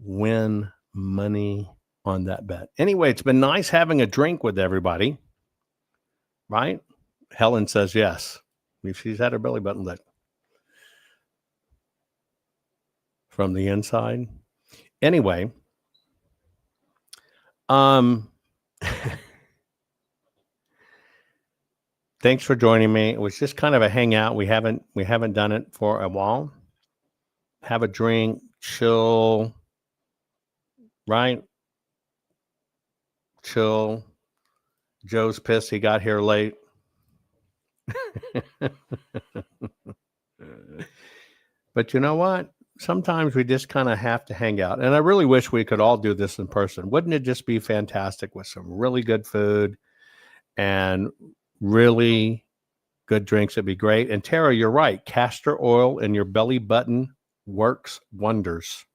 win money on that bet. Anyway, it's been nice having a drink with everybody, right? Helen says yes. She's had her belly button licked from the inside. Anyway, thanks for joining me. It was just kind of a hangout. We haven't done it for a while. Have a drink, chill, right? Chill. Joe's pissed he got here late. But you know what? Sometimes we just kind of have to hang out. And I really wish we could all do this in person. Wouldn't it just be fantastic with some really good food and really good drinks? It'd be great. And Tara, you're right. Castor oil in your belly button works wonders.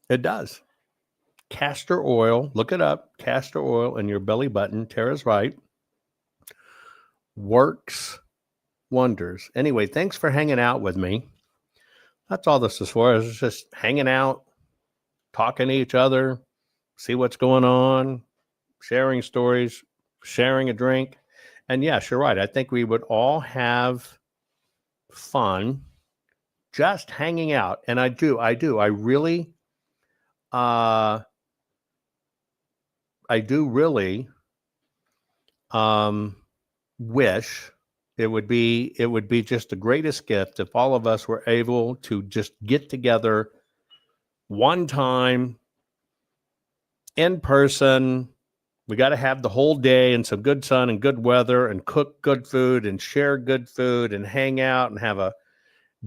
It does. Castor oil, look it up. Castor oil in your belly button. Tara's right. Works wonders. Anyway, thanks for hanging out with me. That's all this is for. It's just hanging out, talking to each other, see what's going on, sharing stories, sharing a drink. And yes, you're right. I think we would all have fun just hanging out. And I do. I really, I do really wish it would be just the greatest gift if all of us were able to just get together one time in person We got to have the whole day and some good sun and good weather and cook good food and share good food and hang out and have a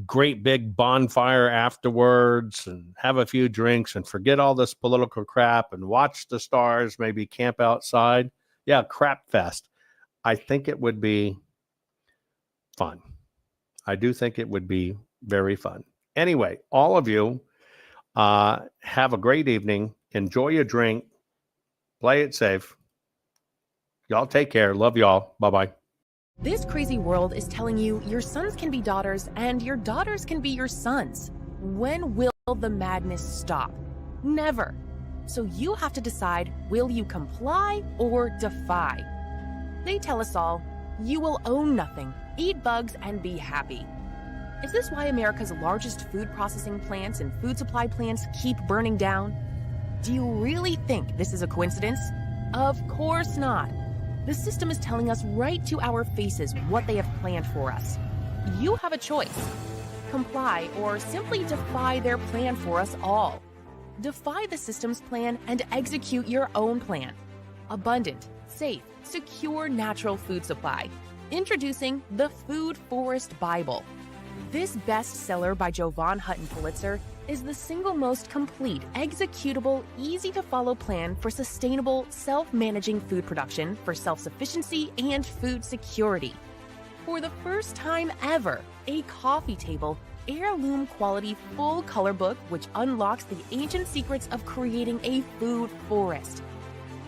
great big bonfire afterwards and have a few drinks and forget all this political crap and watch the stars, maybe camp outside. Yeah, crap fest. I think it would be fun. I do think it would be very fun. Anyway, all of you have a great evening. Enjoy your drink. Play it safe. Y'all take care. Love y'all. Bye-bye. This crazy world is telling you your sons can be daughters and your daughters can be your sons. When will the madness stop? Never. So you have to decide, will you comply or defy? They tell us all, you will own nothing, eat bugs, and be happy. Is this why America's largest food processing plants and food supply plants keep burning down? Do you really think this is a coincidence? Of course not. The system is telling us right to our faces what they have planned for us. You have a choice. Comply or simply defy their plan for us all. Defy the system's plan and execute your own plan. Abundant, safe, secure natural food supply. Introducing the Food Forest Bible. This bestseller by Jovan Hutton Pulitzer is the single most complete, executable, easy-to-follow plan for sustainable, self-managing food production for self-sufficiency and food security. For the first time ever, a coffee table, heirloom quality full color book which unlocks the ancient secrets of creating a food forest.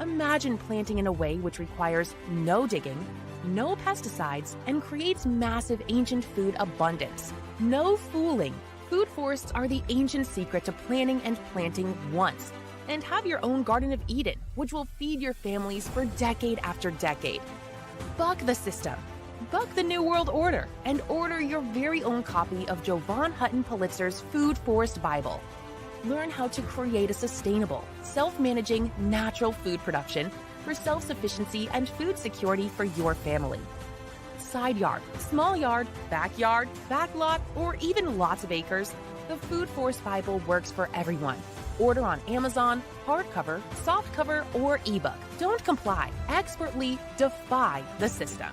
Imagine planting in a way which requires no digging, no pesticides, and creates massive ancient food abundance. No fooling. Food forests are the ancient secret to planning and planting once. And have your own Garden of Eden, which will feed your families for decade after decade. Buck the system. Buck the New World Order and order your very own copy of Jovan Hutton Pulitzer's Food Forest Bible. Learn how to create a sustainable, self-managing, natural food production for self-sufficiency and food security for your family. Side yard, small yard, backyard, backlot, or even lots of acres, the Food Forest Bible works for everyone. Order on Amazon, hardcover, softcover, or ebook. Don't comply. Expertly defy the system.